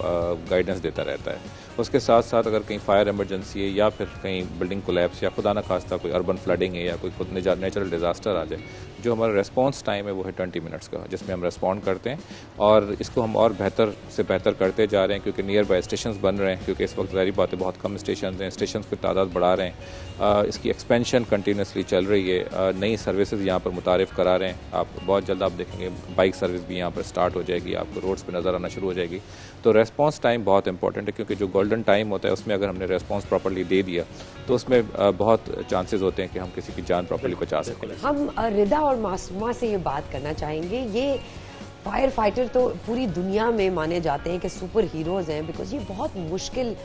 गाइडेंस देता रहता है। उसके साथ साथ अगर कहीं फायर इमरजेंसी है या फिर कहीं बिल्डिंग कोलैप्स या खुदा न खास्ता कोई अर्बन फ्लडिंग है या कोई खुद नेचुरल डिज़ास्टर आ जाए, जो हमारा रेस्पॉन्स टाइम है वो है 20 मिनट्स का, जिसमें हम रेस्पॉन्ड करते हैं। और इसको हम और बेहतर से बेहतर करते जा रहे हैं क्योंकि नियर बाय स्टेशन बन रहे हैं, क्योंकि इस वक्त ज़ाहिर बात है बहुत कम स्टेशन हैं, स्टेशन की तादाद बढ़ा रहे हैं। इसकी एक्सपेंशन कंटिन्यूसली चल रही है, नई सर्विसेज यहाँ पर मुतारिफ़ करा रहे हैं। आप बहुत जल्द आप देखेंगे बाइक सर्विस भी यहाँ पर स्टार्ट हो जाएगी, आपको रोड्स पर नज़र आना शुरू हो जाएगी। तो रेस्पॉन्स टाइम बहुत इंपॉर्टेंट है, क्योंकि जो गोल्डन टाइम होता है उसमें अगर हमने रेस्पॉन्स प्रॉपर्ली दे दिया तो उसमें बहुत चांसेस होते हैं कि हम किसी की जान प्रॉपर्ली बचा सकें। हम रिदा और मासूमा से ये बात करना चाहेंगे। ये फायर फाइटर तो पूरी दुनिया में माने जाते हैं कि सुपर हीरोज हैं, बिकॉज ये बहुत मुश्किल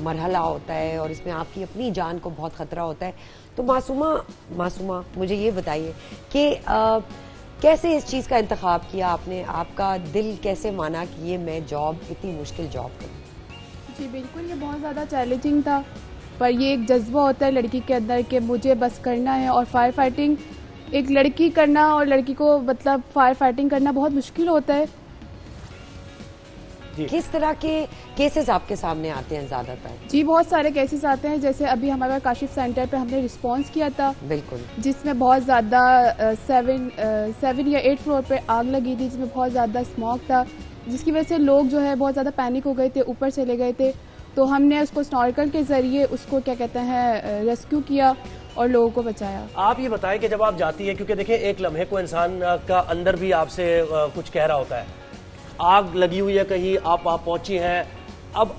मरहला होता है और इसमें आपकी अपनी जान को बहुत ख़तरा होता है। तो मासूमा मुझे ये बताइए कि कैसे इस चीज़ का इंतखाब किया आपने? आपका दिल कैसे माना कि ये मैं जॉब, इतनी मुश्किल जॉब करूँ? जी बिल्कुल, ये बहुत ज़्यादा चैलेंजिंग था, पर ये एक जज्बा होता है लड़की के अंदर कि मुझे बस करना है। और फायर फाइटिंग एक लड़की करना और लड़की को मतलब फायर फाइटिंग करना बहुत मुश्किल होता है। किस तरह के केसेस आपके सामने आते हैं ज़्यादातर? जी बहुत सारे केसेस आते हैं, जैसे अभी हमारा काशिफ सेंटर पे हमने रिस्पांस किया था, बिल्कुल, जिसमें बहुत ज़्यादा 7 या 8 फ्लोर पे आग लगी थी, जिसमें बहुत ज़्यादा स्मोक था, जिसकी वजह से लोग जो है बहुत ज़्यादा पैनिक हो गए थे, ऊपर चले गए थे। तो हमने उसको स्नॉर्कल के ज़रिए उसको क्या कहते हैं रेस्क्यू किया और लोगों को बचाया। आप ये बताएं कि जब आप जाती हैं, क्योंकि देखिए एक लम्हे को इंसान का अंदर भी आपसे कुछ कह रहा होता है, आग लगी हुई है कहीं, आप पहुंची हैं, अब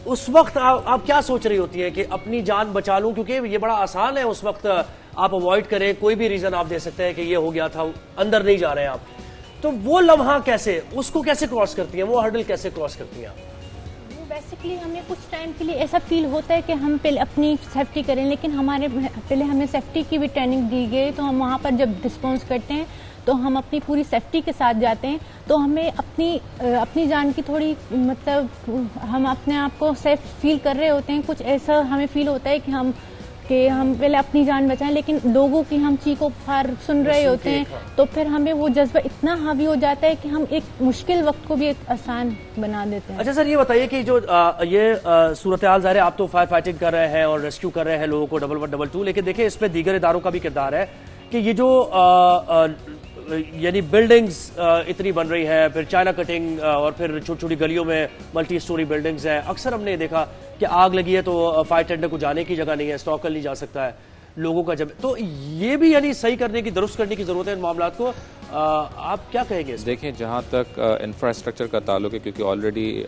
उस वक्त आप क्या सोच रही होती हैं कि अपनी जान बचा लूं, क्योंकि ये बड़ा आसान है उस वक्त आप अवॉइड करें, कोई भी रीजन आप दे सकते हैं कि ये हो गया था, अंदर नहीं जा रहे हैं आप, तो वो लम्हा कैसे, उसको कैसे क्रॉस करती हैं, वो हर्डल कैसे क्रॉस करती हैं? बेसिकली हमें कुछ टाइम के लिए ऐसा फील होता है कि हम पहले अपनी सेफ्टी करें, लेकिन हमारे पहले हमें सेफ्टी की भी ट्रेनिंग दी गई, तो हम वहाँ पर जब रिस्पॉन्स करते हैं तो हम अपनी पूरी सेफ्टी के साथ जाते हैं, तो हमें अपनी जान की थोड़ी मतलब हम अपने आप को सेफ फील कर रहे होते हैं, कुछ ऐसा हमें फील होता है कि हम पहले अपनी जान बचाएं, लेकिन लोगों की हम चीखों पुकार सुन रहे होते हैं, तो फिर हमें वो जज्बा इतना हावी हो जाता है कि हम एक मुश्किल वक्त को भी एक आसान बना देते हैं। अच्छा सर, ये बताइए कि जो ये सूरत हाल ज़ाहिर है, आप तो फायर फाइटिंग कर रहे हैं और रेस्क्यू कर रहे हैं लोगों को 1122, लेकिन देखिए इसमें दीगर इदारों का भी किरदार है कि ये जो यानी बिल्डिंग्स इतनी बन रही है, फिर चाइना कटिंग और फिर छोटी छोटी गलियों में मल्टी स्टोरी बिल्डिंग्स हैं, अक्सर हमने देखा कि आग लगी है तो फायर टेंडर को जाने की जगह नहीं है, स्टॉक नहीं जा सकता है लोगों का, जब तो ये भी यानी सही करने की, दुरुस्त करने की जरूरत है इन मामलों को, आप क्या कहेंगे? देखिए, जहाँ तक इंफ्रास्ट्रक्चर का ताल्लुक है, क्योंकि ऑलरेडी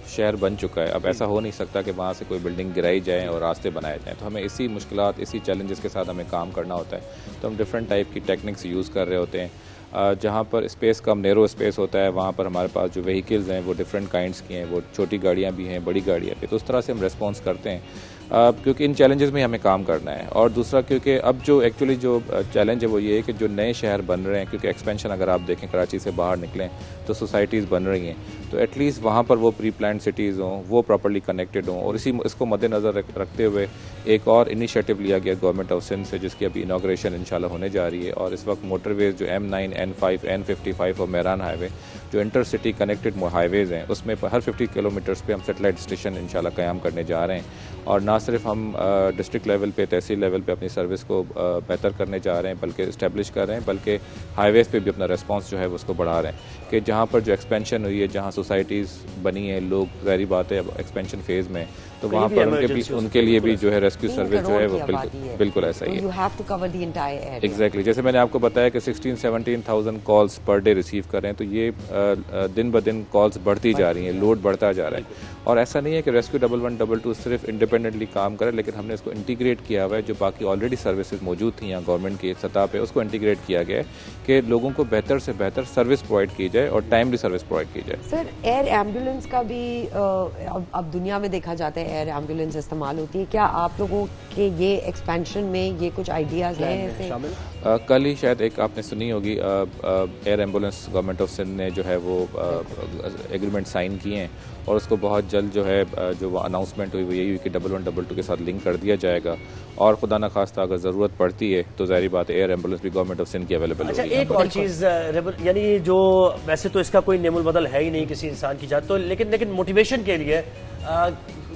शहर बन चुका है, अब ऐसा हो नहीं सकता कि वहाँ से कोई बिल्डिंग गिराई जाए और रास्ते बनाए जाएँ, तो हमें इसी मुश्किलात, इसी चैलेंजेस के साथ हमें काम करना होता है, तो हम डिफरेंट टाइप की टेक्निक्स यूज़ कर रहे होते हैं। जहाँ पर स्पेस कम, नैरो स्पेस होता है, वहाँ पर हमारे पास जो व्हीकल्स हैं वो डिफरेंट काइंड्स की हैं, वो छोटी गाड़ियाँ भी हैं, बड़ी गाड़ियाँ भी, तो उस तरह से हम रेस्पॉन्स करते हैं, क्योंकि इन चैलेंजेस में हमें काम करना है। और दूसरा, क्योंकि अब जो एक्चुअली जो चैलेंज है वो ये है कि जो नए शहर बन रहे हैं, क्योंकि एक्सपेंशन अगर आप देखें कराची से बाहर निकलें तो सोसाइटीज़ बन रही हैं, तो एटलीस्ट वहाँ पर वो प्री प्लान्ड सिटीज़ हों, वो प्रॉपर्ली कनेक्टेड हों, और इसको मद्देनज़र रखते हुए एक और इनिशिएटिव लिया गया गवर्नमेंट ऑफ सिंध से, जिसकी अभी इनाग्रेशन इंशाल्लाह होने जा रही है। और इस वक्त मोटरवेज जो M9, N5, N55 और मेहरान हाईवे जो इंटर सिटी कनेक्टेड हाईवेज़ हैं, उसमें हर 50 किलोमीटर्स पे हम सेटेलाइट स्टेशन इंशाल्लाह क़याम करने जा रहे हैं। और ना सिर्फ हम डिस्ट्रिक्ट लेवल पे, तहसील लेवल पे अपनी सर्विस को बेहतर करने जा रहे हैं, बल्कि इस्टेब्लिश कर रहे हैं, बल्कि हाईवेज़ पे भी अपना रिस्पांस जो है वो उसको बढ़ा रहे हैं, कि जहाँ पर जो एक्सपेंशन हुई है, जहाँ सोसाइटीज़ बनी है, लोग ज़ाहिर बात है अब एक्सपेंशन फेज़ में, तो वहाँ पर उनके लिए भी जो है रेस्क्यू सर्विस जो है वो बिल्कुल ऐसा ही है। एग्जैक्टली, जैसे मैंने आपको बताया कि 16-17,000 कॉल्स पर डे रिसीव कर रहे हैं, तो ये दिन ब दिन कॉल्स बढ़ती जा रही हैं, लोड बढ़ता जा रहा है। और ऐसा नहीं है कि रेस्क्यू 1122 सिर्फ इंडिपेंडेंटली काम करे, लेकिन हमने इसको इंटीग्रेट किया हुआ है, जो बाकी ऑलरेडी सर्विसेज मौजूद थी यहाँ गवर्नमेंट की सतह पे, उसको इंटीग्रेट किया गया है कि लोगों को बेहतर से बेहतर सर्विस प्रोवाइड की जाए और टाइमली सर्विस प्रोवाइड की जाए। सर, एयर एम्बुलेंस का भी अब दुनिया में देखा जाता है एयर एम्बुलेंस इस्तेमाल होती है, क्या आप लोगों के ये एक्सपेंशन में ये कुछ आइडियाज हैं ऐसे? कल ही शायद एक आपने सुनी होगी, air ambulance government of Sindh ने जो है वो एग्रीमेंट साइन किए हैं, और उसको बहुत जल्द जो है जो अनाउंसमेंट हुई वो यही हुई कि 1122 के साथ लिंक कर दिया जाएगा, और खुदा न खास्ता अगर ज़रूरत पड़ती है तो ज़ाहिर बात है एयर एम्बुलेंस भी गवर्नमेंट ऑफ सिंध की अवेलेबल होगी। अच्छा, एक और चीज़, यानी जो वैसे तो इसका कोई नेमुल बदल है ही नहीं किसी इंसान की जात, तो लेकिन मोटिवेशन के लिए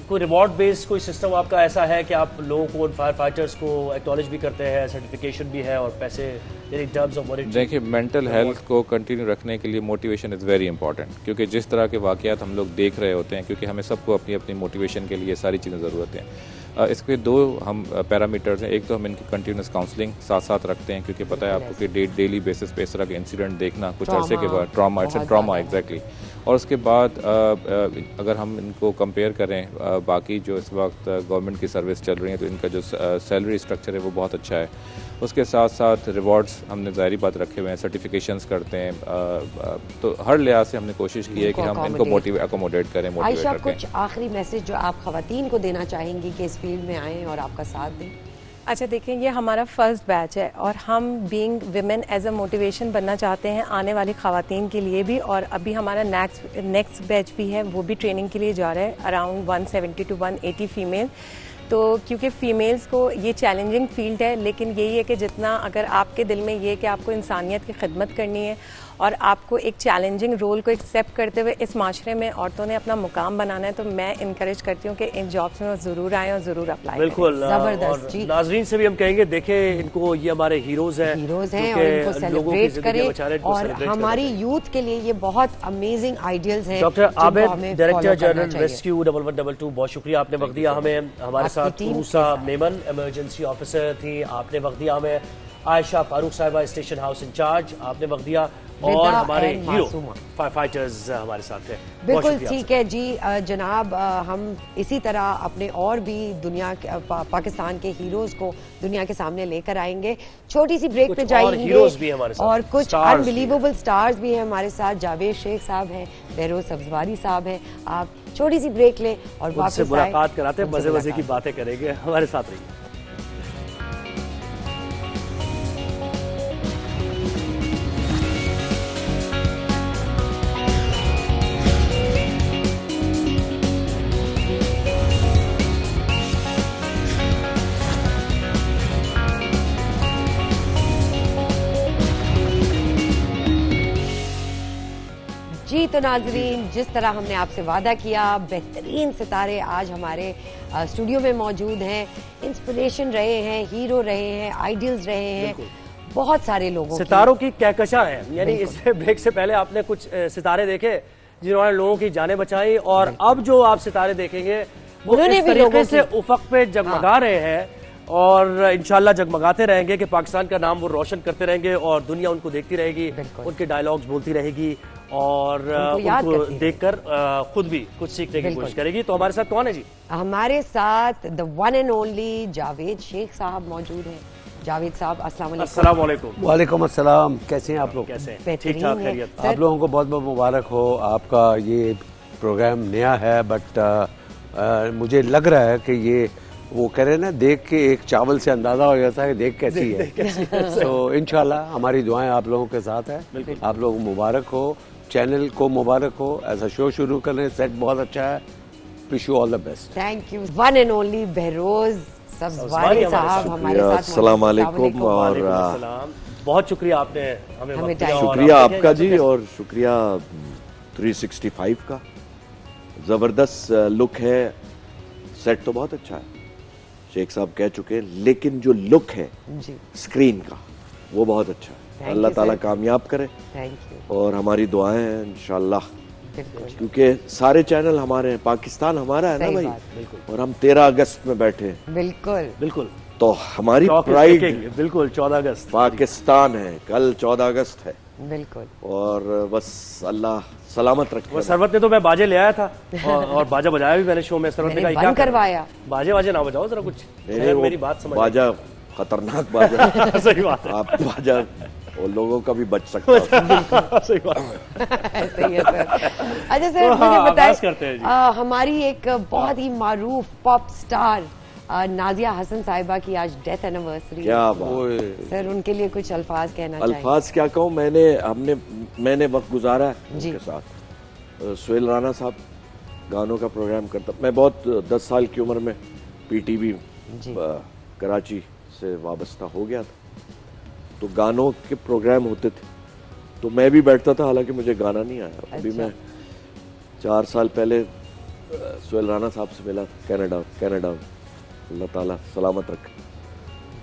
कोई रिवॉर्ड बेस्ड कोई सिस्टम आपका ऐसा है कि आप लोगों को, फायर फाइटर्स को एक्नॉलेज भी करते हैं, सर्टिफिकेशन भी है और पैसे टर्म्स ऑफ मॉनिटरिंग? देखिए, मेंटल हेल्थ को कंटिन्यू रखने के लिए मोटिवेशन इज़ वेरी इंपॉर्टेंट, क्योंकि जिस तरह के वाक़यात हम लोग देख रहे होते हैं, क्योंकि हमें सबको अपनी अपनी मोटिवेशन के लिए सारी चीज़ें ज़रूरत है। इसके दो हम पैरामीटर्स हैं, एक तो हम इनकी कंटिन्यूस काउंसलिंग साथ साथ रखते हैं, क्योंकि पता है आपको कि डेली बेसिस पे इस तरह के इंसिडेंट देखना कुछ अरसे के बाद ट्रॉमा एग्जैक्टली। और उसके बाद अगर हम इनको कंपेयर करें बाकी जो इस वक्त गवर्नमेंट की सर्विस चल रही है, तो इनका जो सैलरी स्ट्रक्चर है वो बहुत अच्छा है। उसके साथ साथ रिवॉर्ड्स हमने ज़ाहिर बात रखे हुए हैं, सर्टिफिकेशंस करते हैं, तो हर लिहाज से हमने कोशिश की है कि हम इनको अकोमोडेट करें, मोटिवेट करें। कुछ आखिरी मैसेज जो आप खवातीन को देना चाहेंगी कि इस फील्ड में आएँ और आपका साथ दें? अच्छा, देखिए, ये हमारा फर्स्ट बैच है और हम being women as a motivation बनना चाहते हैं आने वाली ख़वातीन के लिए भी, और अभी हमारा नेक्स्ट बैच भी है, वो भी ट्रेनिंग के लिए जा रहा है, अराउंड 170 to 180 फीमेल। तो क्योंकि फ़ीमेल्स को ये चैलेंजिंग फील्ड है, लेकिन यही है कि जितना अगर आपके दिल में ये कि आपको इंसानियत की खिदमत करनी है और आपको एक चैलेंजिंग रोल को एक्सेप्ट करते हुए इस माशरे में औरतों ने अपना मुकाम बनाना है, तो मैं इनकरेज करती हूँ कि इन जॉब्स में वो ज़रूर आएँ और ज़रूर अप्लाई करें। बिल्कुल। जबरदस्त और जी। नाजरीन से भी हम कहेंगे देखें इनको, ये हमारे हीरोज हैं और इनको सेलिब्रेट करें, और हमारी यूथ के लिए ये बहुत अमेजिंग आइडियल्स हैं। Doctor Abid, director general rescue 1112, बहुत शुक्रिया आपने वक्त दिया हमें। हमारे साथ उषा मेमन इमरजेंसी ऑफिसर थी, आपने वक्त दिया हमें। आयशा फारूक साहिबा स्टेशन हाउस इंचार्ज, आपने वक्त दिया। और हमारे हीरो फायर फाइटर्स हमारे साथ थे। बिल्कुल ठीक है जी जनाब, हम इसी तरह अपने और भी दुनिया के पाकिस्तान के हीरोज को दुनिया के सामने लेकर आएंगे। छोटी सी ब्रेक पे जाएंगे और कुछ अनबिलीवेबल स्टार्स भी हैं हमारे साथ। जावेद शेख साहब हैं, बहरोज सब्जवारी साहब हैं। आप छोटी सी ब्रेक लें और वापस मुलाकात कराते हैं, मजे मजे की बातें करेंगे। हमारे साथ रहिए। जी तो नाजरीन, जिस तरह हमने आपसे वादा किया, बेहतरीन सितारे आज हमारे स्टूडियो में मौजूद हैं। इंस्पिरेशन रहे हैं, हीरो रहे हैं, आइडियल्स रहे हैं बहुत सारे लोगों सितारों की कहकशां है। यानी इस ब्रेक से पहले आपने कुछ सितारे देखे जिन्होंने लोगों की जानें बचाई, और अब जो आप सितारे देखेंगे वो इस तरीके से उफक पे जगमगा रहे हैं और इंशाल्लाह जगमगाते रहेंगे कि पाकिस्तान का नाम वो रोशन करते रहेंगे और दुनिया उनको देखती रहेगी, उनके डायलॉग्स बोलती रहेगी और उनको देखकर खुद भी कुछ सीखने की कोशिश करेगी। तो हमारे साथ कौन है जी? हमारे साथ the one and only Javed Sheikh साहब मौजूद हैं। जावेद साहब अस्सलाम वालेकुम। वालेकुम अस्सलाम, कैसे हैं आप लोग? कैसे हैं? ठीक ठाक, खैरियत। आप लोगों को बहुत बहुत मुबारक हो। आपका ये प्रोग्राम नया है, बट मुझे लग रहा है कि ये वो कह रहे हैं ना, देख के एक चावल से अंदाजा हो जाता है देख कैसी है। तो इंशाल्लाह हमारी दुआएं आप लोगों के साथ है। आप लोगों को मुबारक हो, चैनल को मुबारक हो, ऐसा शो शुरू करें, सेट बहुत अच्छा है। Wish you all the best. Thank you. One and only Behroz Sabzwari साहब हमारे साथ। अस्सलाम वालेकुम और बहुत शुक्रिया आपने हमें शुक्रिया आपका जी, और शुक्रिया 365 का। जबरदस्त लुक है, सेट तो बहुत अच्छा है, शेख साहब कह चुके हैं, लेकिन जो लुक है स्क्रीन का वो बहुत अच्छा है। अल्लाह ताला कामयाब करे और हमारी दुआएं हैं इंशाल्लाह, क्योंकि सारे चैनल हमारे हैं, पाकिस्तान हमारा है ना भाई, और हम 13 अगस्त में बैठे हैं। बिल्कुल बिल्कुल। तो हमारी प्राइड बिल्कुल 14 अगस्त पाकिस्तान है, कल 14 अगस्त है। बिल्कुल। और बस अल्लाह सलामत रखे। सरवत ने तो मैं बाजे ले आया था और बाजा बजाया भी मैंने शो में। सरवत ने कहा क्या करवाया, बाजे बाजे ना बजाओ जरा कुछ। मेरी बात समझ, बाजा खतरनाक बाजा सही बात है। आप बाजा और लोगों का भी बच सकता है। सही बात है। सही है सर। अच्छा सर, मुझे बताइए हमारी एक बहुत ही मारूफ पॉप स्टार नाजिया हसन साहिबा की आज डेथ एनिवर्सरी। क्या बात सर, उनके लिए कुछ अल्फाज कहना चाहिए? अल्फाज क्या कहूँ, मैंने वक्त गुजारा है उनके साथ। सुहेल राना साहब गानों का प्रोग्राम करता, मैं बहुत 10 साल की उम्र में पीटीवी कराची से वाबस्ता हो गया था, तो गानों के प्रोग्राम होते थे तो मैं भी बैठता था, हालांकि मुझे गाना नहीं आया। अभी मैं 4 साल पहले सुहेल राना साहब से मिला था कनाडा, अल्लाह ताला सलामत रखे।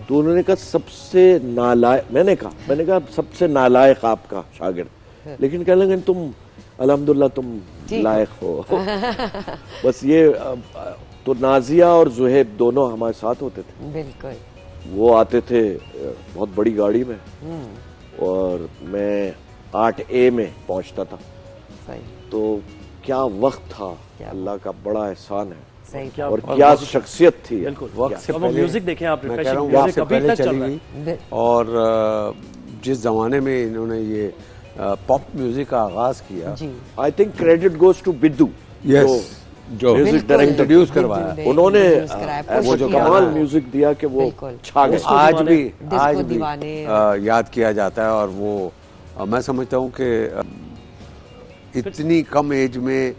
तो उन्होंने कहा सबसे नालायक, मैंने कहा सबसे नालायक आपका शागिर्द, लेकिन कह लगे तुम अल्हम्दुलिल्लाह तुम लायक हो। बस ये तो नाजिया और जुहेब दोनों हमारे साथ होते थे। बिल्कुल। वो आते थे बहुत बड़ी गाड़ी में और मैं 8A में पहुंचता था। तो क्या वक्त था, अल्लाह का बड़ा एहसान है। और क्या शख्सियत थी। वक्त से पहले म्यूजिक देखें आप, मैं कह रहा हूँ वक्त से पहले चली गई। और जिस जमाने में इन्होंने ये पॉप म्यूजिक का आगाज किया, I think credit goes to Biddu, जो म्यूजिक इंट्रोड्यूस करवाया उन्होंने। वो जो कमाल म्यूजिक दिया कि वो छा गया। आज भी याद किया जाता है। और वो मैं समझता हूँ कि इतनी कम एज में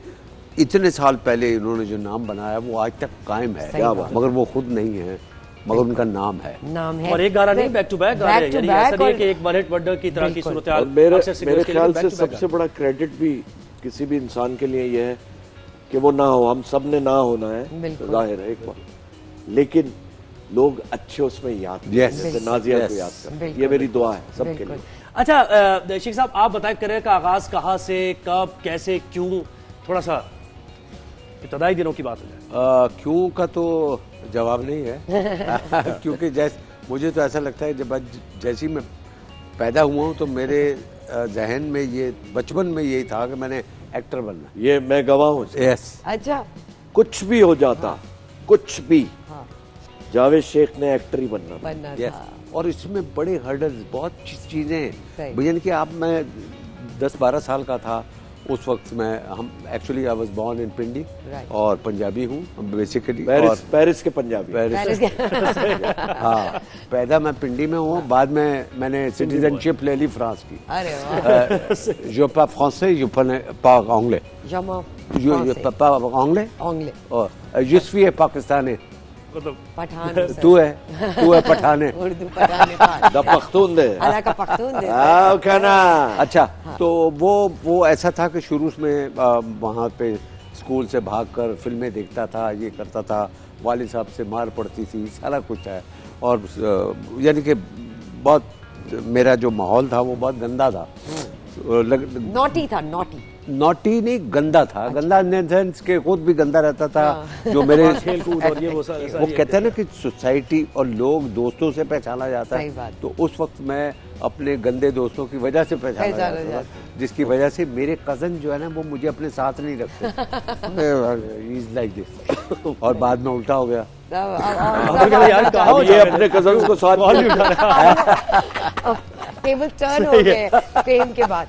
इतने साल पहले इन्होंने जो नाम बनाया वो आज तक कायम है, मगर वो खुद नहीं है। मगर उनका नाम है। और एक गाना नहीं, बैक टू बैक गा रहे हैं, यानी ऐसा नहीं है कि एक वन हिट वंडर की तरह की सूरत हाल। मेरे ख्याल से सबसे बड़ा क्रेडिट भी किसी भी इंसान के लिए यह है कि वो ना हो, हम सब ने ना होना है, जाहिर है एक बार, लेकिन लोग अच्छे उसमें याद जैसे नाजिया को याद कर, ये मेरी दुआ है सबके लिए। अच्छा शेख साहब, आप बताएं करियर का आगाज कहाँ से, कब, कैसे, क्यों, थोड़ा सा इब्तदाई दिनों की बात हो जाए। क्यों का तो जवाब नहीं है क्योंकि मुझे तो ऐसा लगता है जब जैसी मैं पैदा हुआ हूँ तो मेरे जहन में ये बचपन में यही था कि मैंने एक्टर बनना। ये मैं गवाह हूँ। यस। अच्छा, कुछ भी हो जाता, कुछ भी, जावेद शेख ने एक्टर ही बनना था। और इसमें बड़े हर्डल्स, बहुत चीजें भजन की। आप मैं 10-12 साल का था उस वक्त, हम actually I was born in Pindi और पंजाबी हूँ बेसिकली, पेरिस के पंजाबी, हाँ, पैदा मैं पिंडी में हूँ, बाद में मैंने सिटीजनशिप ले ली फ्रांस की। जो pas français, je pas anglais, anglais और je suis पाकिस्तानी। पठान तू है पठान है, उर्दू पठान है, पख्तून दे, का पख्तून दे। अच्छा, तो वो ऐसा था कि शुरू में वहाँ पे स्कूल से भागकर फिल्में देखता था, ये करता था, वालिद साहब से मार पड़ती थी, सारा कुछ है। और यानी कि बहुत मेरा जो माहौल था वो बहुत गंदा था, नॉटी था, नॉटी नहीं, गंदा था। गंदा इन सेंस के खुद भी गंदा रहता था। जो मेरे खेल कूद और ये वो कहते हैं ना कि सोसाइटी और लोग दोस्तों से पहचाना जाता है, तो उस वक्त मैं अपने गंदे दोस्तों की वजह से पहचाना जाता था, जिसकी वजह से मेरे कजन जो है ना वो मुझे अपने साथ नहीं रखते। Is like this. और बाद में उल्टा हो गया, ये अपने कजन को साथ टेबल टर्न हो गए फेम के बाद।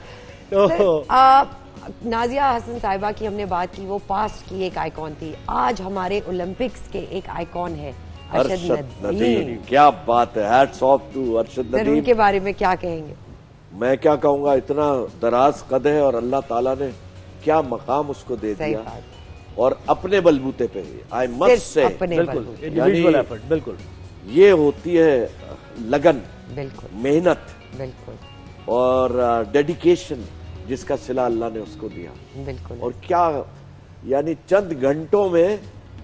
नाजिया हसन साहिबा की हमने बात की, वो पास्ट की एक आइकॉन थी, आज हमारे ओलंपिक्स के एक आइकॉन है अरशद नदीम। क्या बात है, hats off to Arshad Nadeem. उनके बारे में क्या कहेंगे? मैं क्या कहूँगा, इतना दराज कद है और अल्लाह ताला ने क्या मकाम उसको दे दिया, और अपने बलबूते पे, आई मस्ट से, बिल्कुल ये होती है लगन, बिल्कुल मेहनत, बिल्कुल और डेडिकेशन, जिसका सिला अल्लाह ने उसको दिया, बिल्कुल। और क्या यानी चंद घंटों में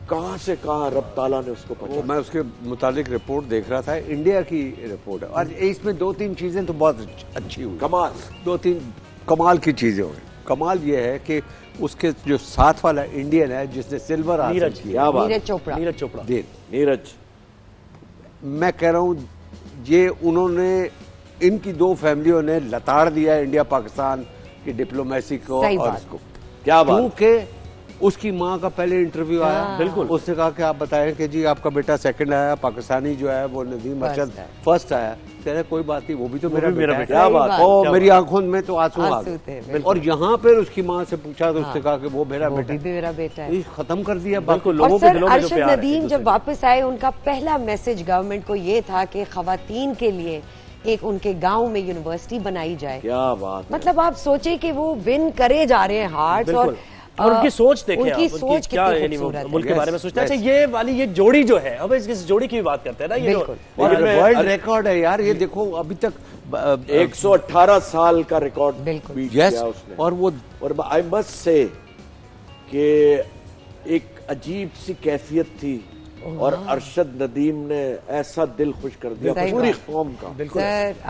कहां से कहां रब ताला ने उसको पहुंचा। मैं उसके मुतालिक रिपोर्ट देख रहा था, इंडिया की रिपोर्ट है, और इसमें 2-3 चीजें तो बहुत अच्छी हुई, कमाल, 2-3 कमाल की चीजें हुई। कमाल ये है कि उसके जो साथ वाला इंडियन है जिसने सिल्वर हासिल किया, नीरज, मैं कह रहा हूँ ये उन्होंने, इनकी 2 फैमिलियों ने लताड़ दिया इंडिया पाकिस्तान की डिप्लोमेसी को और इसको। क्या बात, क्योंकि उसकी माँ का पहले इंटरव्यू आया, बिल्कुल, उसने कहा कि आप बताएं कि जी आपका बेटा सेकंड आया, पाकिस्तानी जो है वो नदीम अरशद फर्स्ट आया। कह रहे कोई बात नहीं, वो भी तो मेरा बेटा। क्या बात, ओ मेरी आंखों में तो आंसू आ गए। और यहाँ पर उसकी माँ से पूछा तो उसने कहा कि वो मेरा बेटा है, खत्म कर दिया। लोगों के दिलों में जो प्यार है। अरशद नदीम जब वापस आए, उनका पहला मैसेज गवर्नमेंट को ये था कि खवातीन के लिए एक उनके गांव में यूनिवर्सिटी बनाई जाए। क्या बात, मतलब आप सोचे कि वो विन करे जा रहे हैं हार्ट्स, और उनकी सोच देखें, उनकी सोच क्या मुल्क के बारे में सोचते हैं। अच्छा, ये जोड़ी जो है, अब इस जोड़ी की भी बात करते हैं ना, ये वर्ल्ड रिकॉर्ड है यार, ये देखो अभी तक 118 साल का रिकॉर्ड बीट किया उसने। और आई मस्ट से कि एक अजीब सी कैफियत थी, और अरशद नदीम ने ऐसा दिल खुश कर दिया पूरी कौम का।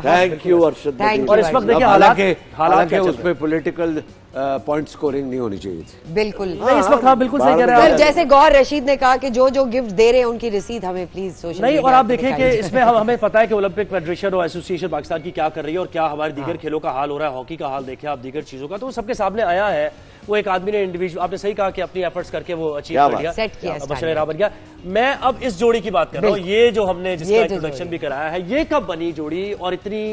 Thank you Arshad Nadeem. और इस वक्त देखिए हालांकि उसमें पॉलिटिकल पॉइंट स्कोरिंग नहीं होनी चाहिए थी, बिल्कुल नहीं, इस वक्त हाँ बिल्कुल सही कह रहे हैं। जैसे गौहर रशीद ने कहा कि जो गिफ्ट दे रहे हैं उनकी रसीद हमें प्लीज सोशल नहीं। और आप देखें कि इसमें हमें पता है कि ओलंपिक फेडरेशन और एसोसिएशन पाकिस्तान की क्या कर रही है और क्या हमारे दीगर खेलों का हाल हो रहा है, हॉकी का हाल देखें आप, दीगर चीजों का, तो सबके सामने आया है। वो एक आदमी ने इंडिविजुअल, आपने सही कहा कि अपनी एफर्ट्स करके वो अचीव कर लिया, सेट किया, बशर बन गया। मैं अब इस जोड़ी की बात कर रहा हूँ, ये जो हमने जिसका इंट्रोडक्शन भी कराया है, ये कब बनी जोड़ी और इतनी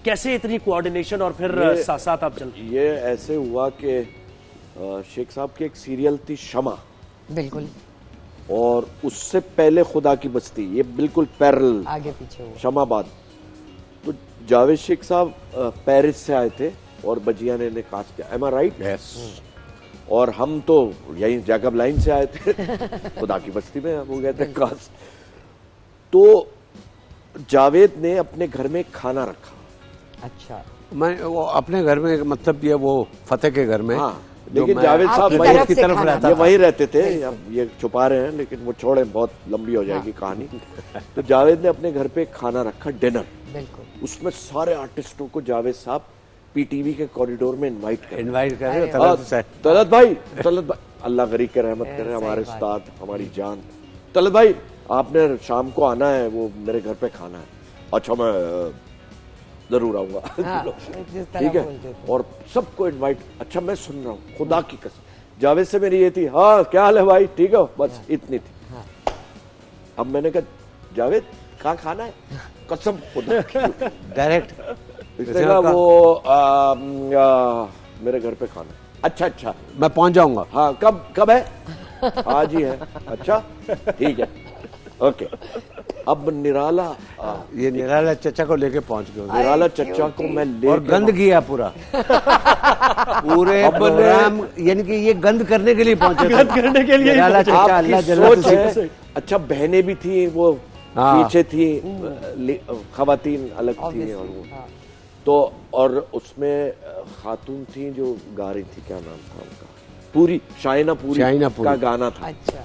कैसे इतनी कोऑर्डिनेशन और फिर साथ साथ आप चल? ये ऐसे हुआ कि शेख साहब की एक सीरियल थी शमा, बिल्कुल, और उससे पहले खुदा की बस्ती, ये बिल्कुल पैरेलल आगे पीछे हुआ। शमाबाद। तो जावेद शेख साहब पेरिस से आए थे और बजिया ने इन्हें कास्ट किया, एम आई राइट? यस। और हम तो यही जैकब लाइन से आए थे खुदा की बस्ती में, वो गए थे कास्ट। तो जावेद ने अपने घर में खाना रखा। अच्छा, मैं वो अपने घर में, मतलब ये वो फतेह के घर में। हाँ, लेकिन जावेद साहब वहीं की तरफ रहता ये था। वहीं रहते थे। अब ये छुपा रहे हैं, लेकिन वो छोड़े, बहुत लंबी हो जाएगी कहानी। तो जावेद ने अपने घर पे खाना रखा, डिनर। बिल्कुल। उसमें सारे आर्टिस्टों को जावेद साहब पीटीवी के कॉरिडोर में इनवाइट कर तलत भाई, अल्लाह गरीब के रहमत करे, हमारे उस्ताद, हमारी जान। तलत भाई, आपने शाम को आना है, वो मेरे घर पे खाना है। अच्छा, मैं जरूर आऊंगा। ठीक है, और सबको इनवाइट। अच्छा, मैं सुन रहा हूँ, खुदा की कसम जावेद से मेरी ये थी, हाँ क्या हाल है भाई, ठीक है, बस इतनी थी। अब मैंने कहा जावेद कहाँ खाना है, कसम खुदा की डायरेक्ट वो मेरे घर पे खाना। अच्छा, मैं पहुंच जाऊंगा। हाँ, कब है? आज ही है। अच्छा, ठीक है, ओके। अब निराला, ये निराला चचा को लेके पहुंच गया। निराला चचा को मैं ले, और गंद किया पूरा पूरे प्रोग्राम, यानी कि ये गंद करने के लिए पहुंचे, गंद करने के लिए। निराला चचा, अल्लाह जन्नत है। अच्छा, बहनें भी थी, वो पीछे थी, खवातीन अलग थी, और वो तो, और उसमें खातून थी जो गा रही थी, क्या नाम था उनका, पूरी शाइना पूरी का गाना था। अच्छा,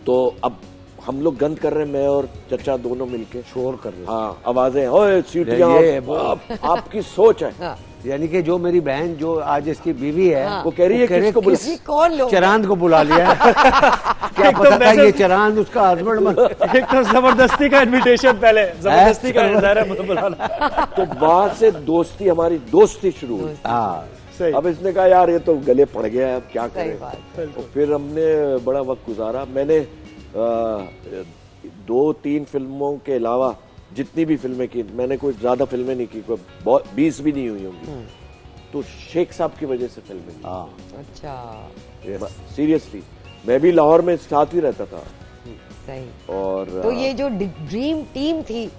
तो अब हम लोग गंद कर रहे हैं, मैं और चचा दोनों मिलके शोर कर रहे हैं। हाँ, आवाजें, ओए सीटियां, आपकी सोच है। हाँ। यानी कि जो मेरी बहन, जो आज इसकी बीवी है, हाँ। वो कह रही है किसको बुला, कौन लोग, चरांद को बुला लिया है। क्या पता था ये चरांद उसका हस्बैंड बन। एक तो जबरदस्ती का इनविटेशन, पहले जबरदस्ती का बुलाना। तो वहां से दोस्ती, हमारी दोस्ती शुरू हुई। हाँ, अब इसने कहा यार ये तो गले पड़ गया है, अब क्या करें। तो फिर हमने बड़ा वक्त गुजारा। मैंने 2-3 फिल्मों के अलावा जितनी भी फिल्में की, मैंने कोई ज्यादा फिल्में नहीं की, कोई 20 भी नहीं हुई होंगी। तो शेख साहब की वजह से फिल्में की। अच्छा, सीरियसली, मैं भी लाहौर में साथ ही रहता था। सही। और तो ये जो ड्रीम टीम थी,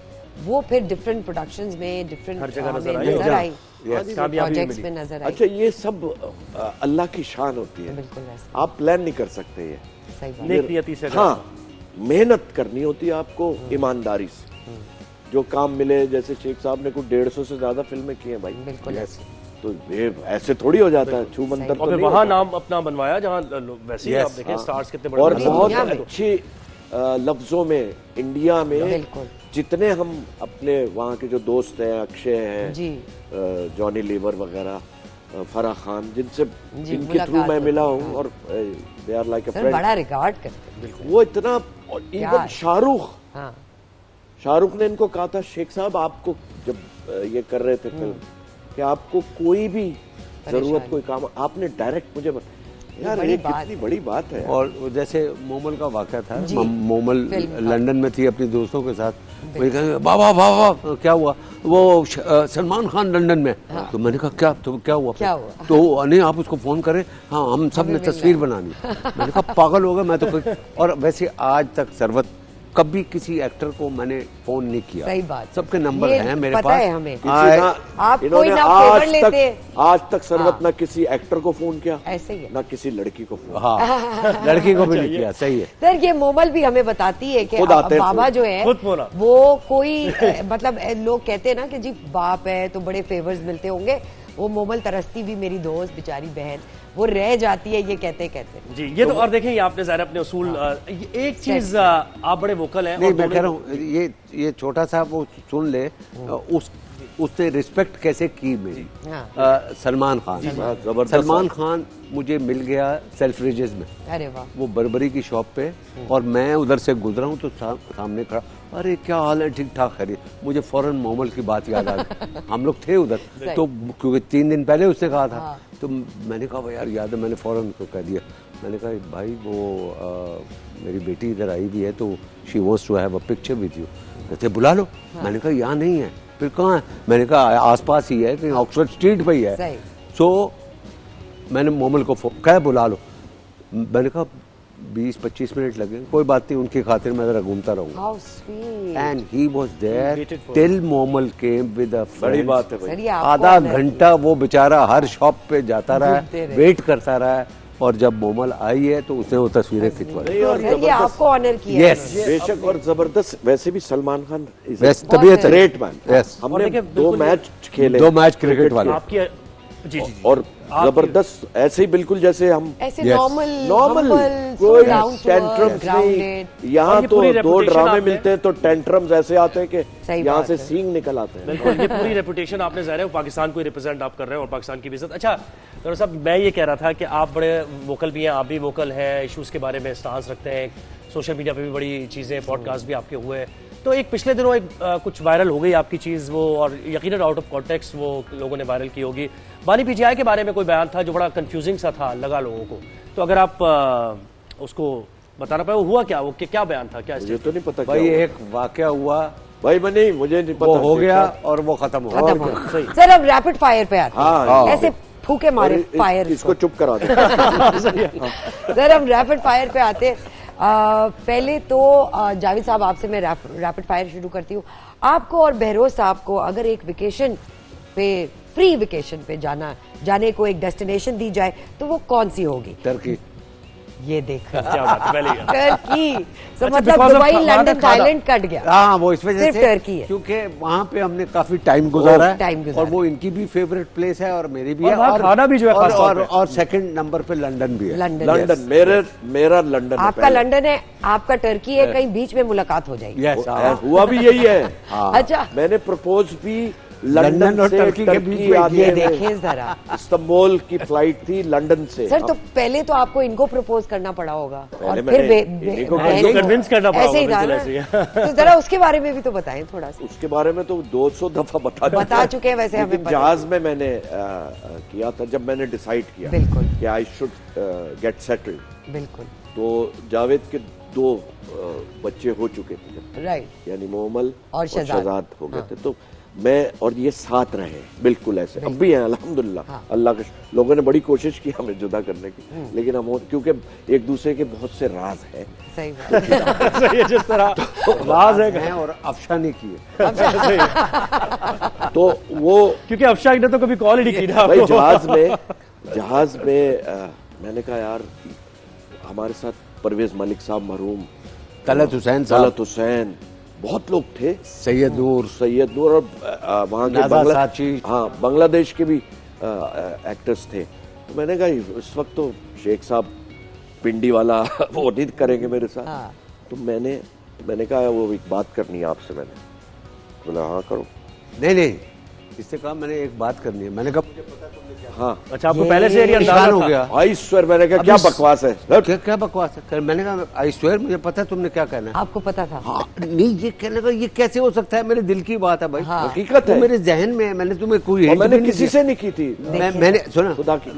वो फिर डिफरेंट प्रोडक्शंस में, डिफरेंट हर जगह नजर आई, प्रोजेक्ट्स में नजर आई। अच्छा, ये सब अल्लाह की शान होती है। बिल्कुल ऐसा, आप प्लान नहीं कर सकते ये। सही बात। नेक नियति से। हाँ, मेहनत करनी होती है आपको, ईमानदारी से। जो काम मिले, जैसे शेख साहब ने कुछ 150 से ज्यादा फिल्में की हैं भाई। बिल्कुल ऐसे। तो ये ऐसे थोड़ी हो जाता है, छू मंतर तो नहीं वहाँ नाम अपना बनवाया, जहाँ वैसे ही आप देखें स्टार्स कितने बड़े, और बहुत अच्छे लफ्जों में इंडिया में जितने हम अपने वहाँ के जो दोस्त हैं, अक्षय हैं, जॉनी लीवर वगैरह, फराह खान, जिनके थ्रू मैं मिला हूँ, और they are like a friend, बड़ा रिगार्ड करते हैं वो इतना। इवन शाहरुख ने इनको कहा था, शेख साहब आपको जब ये कर रहे थे फिल्म, कि आपको कोई भी जरूरत, कोई काम, आपने डायरेक्ट मुझे यार, ये कितनी बड़ी बात है। और जैसे मोमल का वाकया था, मोमल लंदन में थी अपने दोस्तों के साथ, वही कहेंगे बाबा क्या हुआ, वो सलमान खान लंदन में। तो मैंने कहा क्या, तो क्या हुआ? तो नहीं, आप उसको फोन करें, हाँ हम सब ने तस्वीर बनानी। मैंने कहा पागल हो गया मैं तो। और वैसे आज तक सरवत कभी किसी एक्टर को मैंने फोन नहीं किया। सही बात, सबके नंबर हैं मेरे पास। है हमें। आप कोई ना फेवर लेते। आज तक सरवत ना किसी एक्टर को फोन किया, ऐसे ही ना किसी लड़की को फोन। हाँ, लड़की को भी नहीं किया। सही है सर। ये मोमल भी हमें बताती है कि बाबा जो है वो कोई मतलब लोग कहते हैं ना कि जी बाप है तो बड़े फेवर्स मिलते होंगे। वो मोमल तरसती भी मेरी दोस्त बेचारी बहन, वो रह जाती है ये कहते जी। ये तो और देखें, ये आपने ज़रा अपने उसूल, एक चीज आप बड़े वोकल हैं। नहीं, मैं कह रहा हूँ ये छोटा सा वो सुन ले, उससे रिस्पेक्ट कैसे की मेरी। सलमान खान मुझे मिल गया सेल्फ्रिजेस में। अरे वाह। वो बर्बरी की शॉप पे, और मैं उधर से गुजरा हूँ तो सामने खड़ा, अरे क्या हाल है, ठीक ठाक खैरियत। मुझे फौरन मोमल की बात याद आ गई। हम लोग थे उधर, तो क्योंकि 3 दिन पहले उसने कहा था, तो मैंने कहा यार याद है, मैंने फौरन उसको कह दिया। मैंने कहा भाई वो मेरी बेटी इधर आई भी है, तो she wants to have a picture with you. कहते बुला लो। मैंने कहा यहाँ नहीं है। फिर कहाँ है? मैंने कहा आसपास ही है, कहीं ऑक्सफोर्ड स्ट्रीट पे ही है। सो मैंने मोमल को कहा बुला लो। मैंने कहा 20-25 मिनट लगे, कोई बात नहीं, उनकी खातिर मैं जरा घूमता रहूंगा। And he was there till Momal came with a friend. बड़ी बात है भाई। आधा घंटा वो बेचारा हर शॉप पे जाता रहा, वेट करता रहा, और जब मोमल आई है तो उसने वो तस्वीरें खिंचवाई। और ये आपको ऑनर किया यस बेशक, और जबरदस्त। वैसे भी सलमान खान तबीयत ग्रेट मैन। यस, हमने 2 मैच खेले, 2 मैच क्रिकेट वाले आपकी जी जी और जबरदस्त, ऐसे ही बिल्कुल जैसे हम ऐसे Yes. नॉर्मल, कोई टेंट्रम्स नहीं। यहाँ तो 2 ड्रामे मिलते हैं तो टेंट्रम्स ऐसे आते हैं कि सही यहाँ बात से है। सींग निकल आते हैं। बिल्कुल, ये पूरी रेपुटेशन आपने ज़ाहिर है पाकिस्तान को रिप्रेजेंट आप कर रहे हैं और पाकिस्तान की भी इज्जत। अच्छा डॉक्टर साहब, मैं ये कह रहा था कि आप बड़े वोकल भी हैं, आप भी वोकल हैं, इश्यूज के बारे में स्टांस रखते हैं, सोशल मीडिया पे भी बड़ी चीज़ें, पॉडकास्ट भी आपके हुए। तो एक पिछले दिनों एक कुछ वायरल हो गई आपकी चीज़ वो, और यकीनन आउट ऑफ कॉन्टेक्स्ट वो लोगों ने वायरल की होगी। बानी पीजीआई के बारे में कोई बयान था जो बड़ा कंफ्यूजिंग सा था, लगा लोगों को, तो अगर आप उसको बताना पाए वो हुआ क्या, वो क्या बयान था, क्या मुझे तो नहीं पता भाई। क्या हुआ। एक वाकया हुआ भाई बनी, मुझे नहीं पता। वो हो गया और वो खत्म हो खत्म गया। हो गया। सर अब रैपिड फायर पे आते हैं। हाँ, ऐसे फूके मारे फायर इसको चुप करा दे। सर हम रैपिड फायर पे आते हैं। पहले तो जावेद साहब आपसे मैं रैपिड फायर शुरू करती हूँ। आपको और बहरोज साहब को अगर एक वेकेशन पे, फ्री वेकेशन पे जाने को एक डेस्टिनेशन दी जाए तो वो कौन सी होगी? टर्की। ये देख क्या बात है, पहले ही। टर्की। तो अच्छा, मतलब because of दुबई, वहाँ का लंदन, खाना। थाईलैंड कट गया। हाँ, वो इस वजह सिर्फ से टर्की है। क्योंकि वहाँ पे हमने काफी टाइम गुजारा है टाइम गुजारा और वो इनकी भी फेवरेट प्लेस है और मेरी भी और है, वहाँ खाना भी जो है खास तौर पे। और सेकंड नंबर पे लंदन भी है। लंदन मेरा लंदन है आपका पहले। लंदन है, आपका टर्की है, कहीं बीच में मुलाकात हो जाएगी। यस, हुआ भी यही है। अच्छा, मैंने प्रपोज भी लंदन और से टर्की के बीच में आते ये हुए। देखिए जरा। इस्तांबुल की फ्लाइट थी लंदन से। सर तो पहले तो आपको इनको प्रपोज करना पड़ा होगा और पहले फिर मैंने इनको कन्विंस करना पड़ा ऐसे ही होगा, था बिल्कुल ना। ऐसे ही। तो जरा उसके बारे में भी तो बताएं थोड़ा सा। उसके बारे में तो 200 दफा बता चुके हैं वैसे, हमें लेकिन पता है। जहाज में मैंने किया था जब मैंने डिसाइड किया बिल्कुल। कि आई शुड गेट सेटल्ड। बिल्कुल तो जावेद के 2 बच्चे हो चुके थे जब, राइट। यानी मोमल और शहजाद हो गए थे। तो मैं और ये साथ रहे बिल्कुल ऐसे, अब भी हैं अल्हम्दुलिल्लाह। अल्लाह के लोगों ने बड़ी कोशिश की हमें जुदा करने की, लेकिन हम क्योंकि एक दूसरे के बहुत से राज हैं। सही बात है। ये जिस तरह राज है और अफशा ने किए। तो वो क्योंकि अफशाक ने तो कभी कॉल ही नहीं की ना भाई आपको। जहाज में मैंने कहा यार हमारे साथ परवेज मलिक साहब मरहूम, तलत हुसैन साहब, तलत हुसैन, बहुत लोग थे, सैयद नूर और वहाँ के बांग्लादेश के भी एक्टर्स थे। तो मैंने कहा इस वक्त तो शेख साहब पिंडी वाला वो नहीं करेंगे मेरे साथ। तो मैंने कहा वो एक बात करनी है आपसे। मैंने बोला हाँ करो। नहीं, इससे कहा मैंने एक बात करनी है। मैंने कहा मुझे पता तुमने क्या। हाँ, अच्छा, आपको पहले से ये अंदाजा हो था? गया। आई स्वेयर, मैंने कहा क्या बकवास है, क्या बकवास है। मैंने कहा आई स्वेयर मुझे पता है तुमने क्या कहना है। आपको पता था? हाँ, नहीं ये कहने का ये कैसे हो सकता है, मेरे दिल की बात है भाई। हाँ। हकीकत वो है। मेरे जहन में है, मैंने तुम्हें कोई और hint मैंने भी नहीं किसी दिया। से नहीं की थी। मैंने सुना खुदा की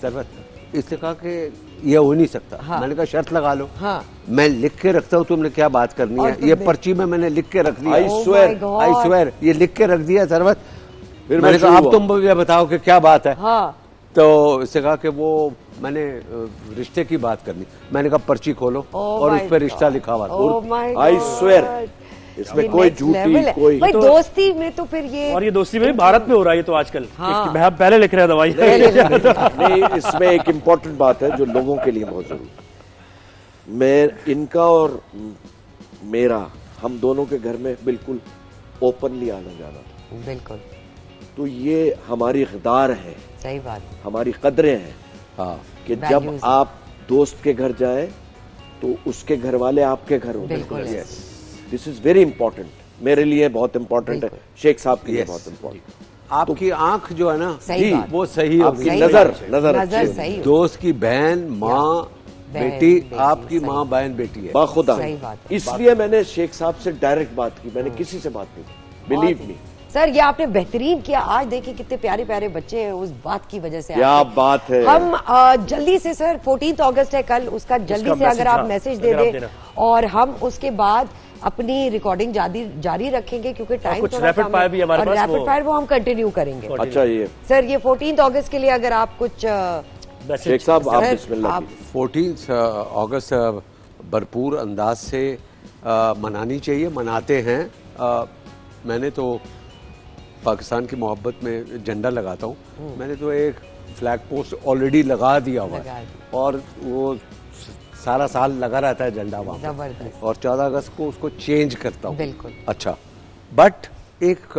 सरवत, इससे कहा कि ये हो नहीं सकता। हाँ। मैंने कहा शर्त लगा लो। हाँ। मैं लिख के रखता हूँ तुमने क्या बात करनी और है, तुमने- ये पर्ची में मैंने लिख के रख दिया। आई Oh swear, my God. I swear ये लिख के रख दिया सरवत। फिर मैंने मैं कहा शुरू अब हुआ। तुम मुझे बताओ कि क्या बात है। हाँ। तो इससे कहा कि वो मैंने रिश्ते की बात करनी। मैंने कहा पर्ची खोलो और उस पर रिश्ता लिखा हुआ था। Oh my I God. Swear, इसमें ये कोई next झूठी level है। कोई भाई दोस्ती में तो फिर ये और ये दोस्ती में भी भारत में हो रहा है ये तो आजकल। हाँ। कि मैं पहले लिख रहा है दवाई। नहीं, इसमें एक इम्पोर्टेंट बात है जो लोगों के लिए बहुत जरूरी। मैं इनका और मेरा, हम दोनों के घर में बिल्कुल ओपनली आना जाना था। बिल्कुल तो ये हमारी इक़दार है, सही बात। हमारी कदरें हैं। हाँ, कि Values जब हैं। आप दोस्त के घर जाएं तो उसके घर वाले आपके घर हों। बिल्कुल दिस इज वेरी इंपॉर्टेंट, मेरे लिए बहुत इंपॉर्टेंट है, शेख साहब के लिए Yes. बहुत इंपॉर्टेंट। आपकी आंख जो है ना सही बात। वो सही होगी। आपकी सही नजर बात। नजर नजर अच्छी सही हो। दोस्त की बहन, माँ, बहन, बेटी, बेटी, आपकी सही। माँ बहन बेटी है। बाखुदा सही बात है। इसलिए मैंने शेख साहब से डायरेक्ट बात की, मैंने किसी से बात नहीं की, बिलीव मी। सर ये आपने बेहतरीन किया। आज देखिए कितने प्यारे प्यारे बच्चे हैं उस बात की वजह से। क्या आपने- बात है। हम जल्दी से सर 14 अगस्त है कल, उसका जल्दी से अगर आप हाँ, मैसेज दे अगर आप दें देना। और हम उसके बाद अपनी रिकॉर्डिंग जारी रखेंगे क्योंकि टाइम कुछ rapid fire भी हमारे पास रैपिड वो- फायर वो हम कंटिन्यू करेंगे। अच्छा, ये सर ये 14 अगस्त के लिए अगर आप कुछ शेख साहब आप सर, बिस्मिल्लाह आप- कीजिए। 14 अगस्त भरपूर अंदाज से मनानी चाहिए, मनाते हैं। मैंने तो पाकिस्तान की मोहब्बत में झंडा लगाता हूँ। मैंने तो एक फ्लैग पोस्ट ऑलरेडी लगा दिया हुआ है और वो सारा साल लगा रहता है झंडा वहाँ जबरदस्त। और 14 अगस्त को उसको चेंज करता हूँ। बिल्कुल। अच्छा, बट एक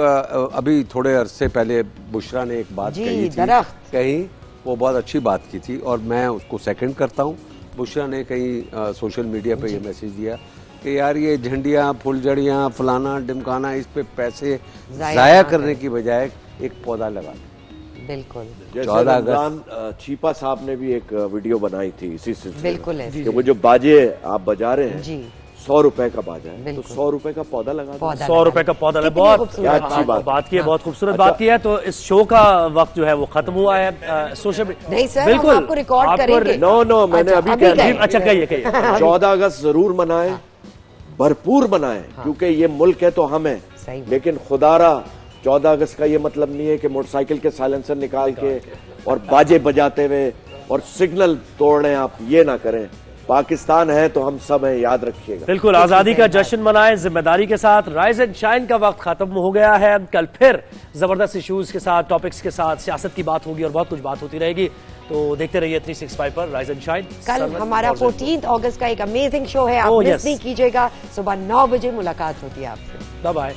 अभी थोड़े अरसे पहले बुशरा ने एक बात कही थी, कहीं वो बहुत अच्छी बात की थी और मैं उसको सेकंड करता हूँ। बुशरा ने कहीं सोशल मीडिया पे ये मैसेज दिया कि यार ये झंडियाँ, फुलझड़ियाँ, फलाना ढिमकाना, इस पे पैसे जाया करने की बजाय एक पौधा लगा। बिल्कुल। जैसे रमजान चीपा साहब ने भी एक वीडियो बनाई थी इसी सिलसिले में। बिल्कुल है कि वो जो बाजे आप बजा रहे हैं जी 100 रुपए का बाजा है, तो 100 रुपए का पौधा लगा दो। 100 रुपए का पौधा लगा। बहुत अच्छी बात की है, बहुत खूबसूरत बात की है। तो इस शो का वक्त जो है वो खत्म हुआ है। सोशल नहीं सर, बिल्कुल आपको रिकॉर्ड करेंगे। नो मैंने अभी अच्छा कहिए 14 अगस्त जरूर मनाएं, भरपूर मनाएं, क्योंकि ये मुल्क है तो हम है। लेकिन खुदारा 14 अगस्त का ये मतलब नहीं है कि मोटरसाइकिल के साइलेंसर निकाल के और बाजे बजाते हुए और सिग्नल तोड़ रहे हैं, आप ये ना करें। पाकिस्तान है तो हम सब हैं, याद रखिएगा। बिल्कुल, आजादी का जश्न मनाएं जिम्मेदारी के साथ। राइज एंड शाइन का वक्त खत्म हो गया है। कल फिर जबरदस्त इश्यूज के साथ, टॉपिक्स के साथ, सियासत की बात होगी और बहुत कुछ बात होती रहेगी। तो देखते रहिए 365 पर राइज एंड शाइन। कल हमारा 14 अगस्त का एक अमेजिंग शो है, आप मिस नहीं कीजिएगा। सुबह 9 बजे मुलाकात होती है आपसे। Bye bye.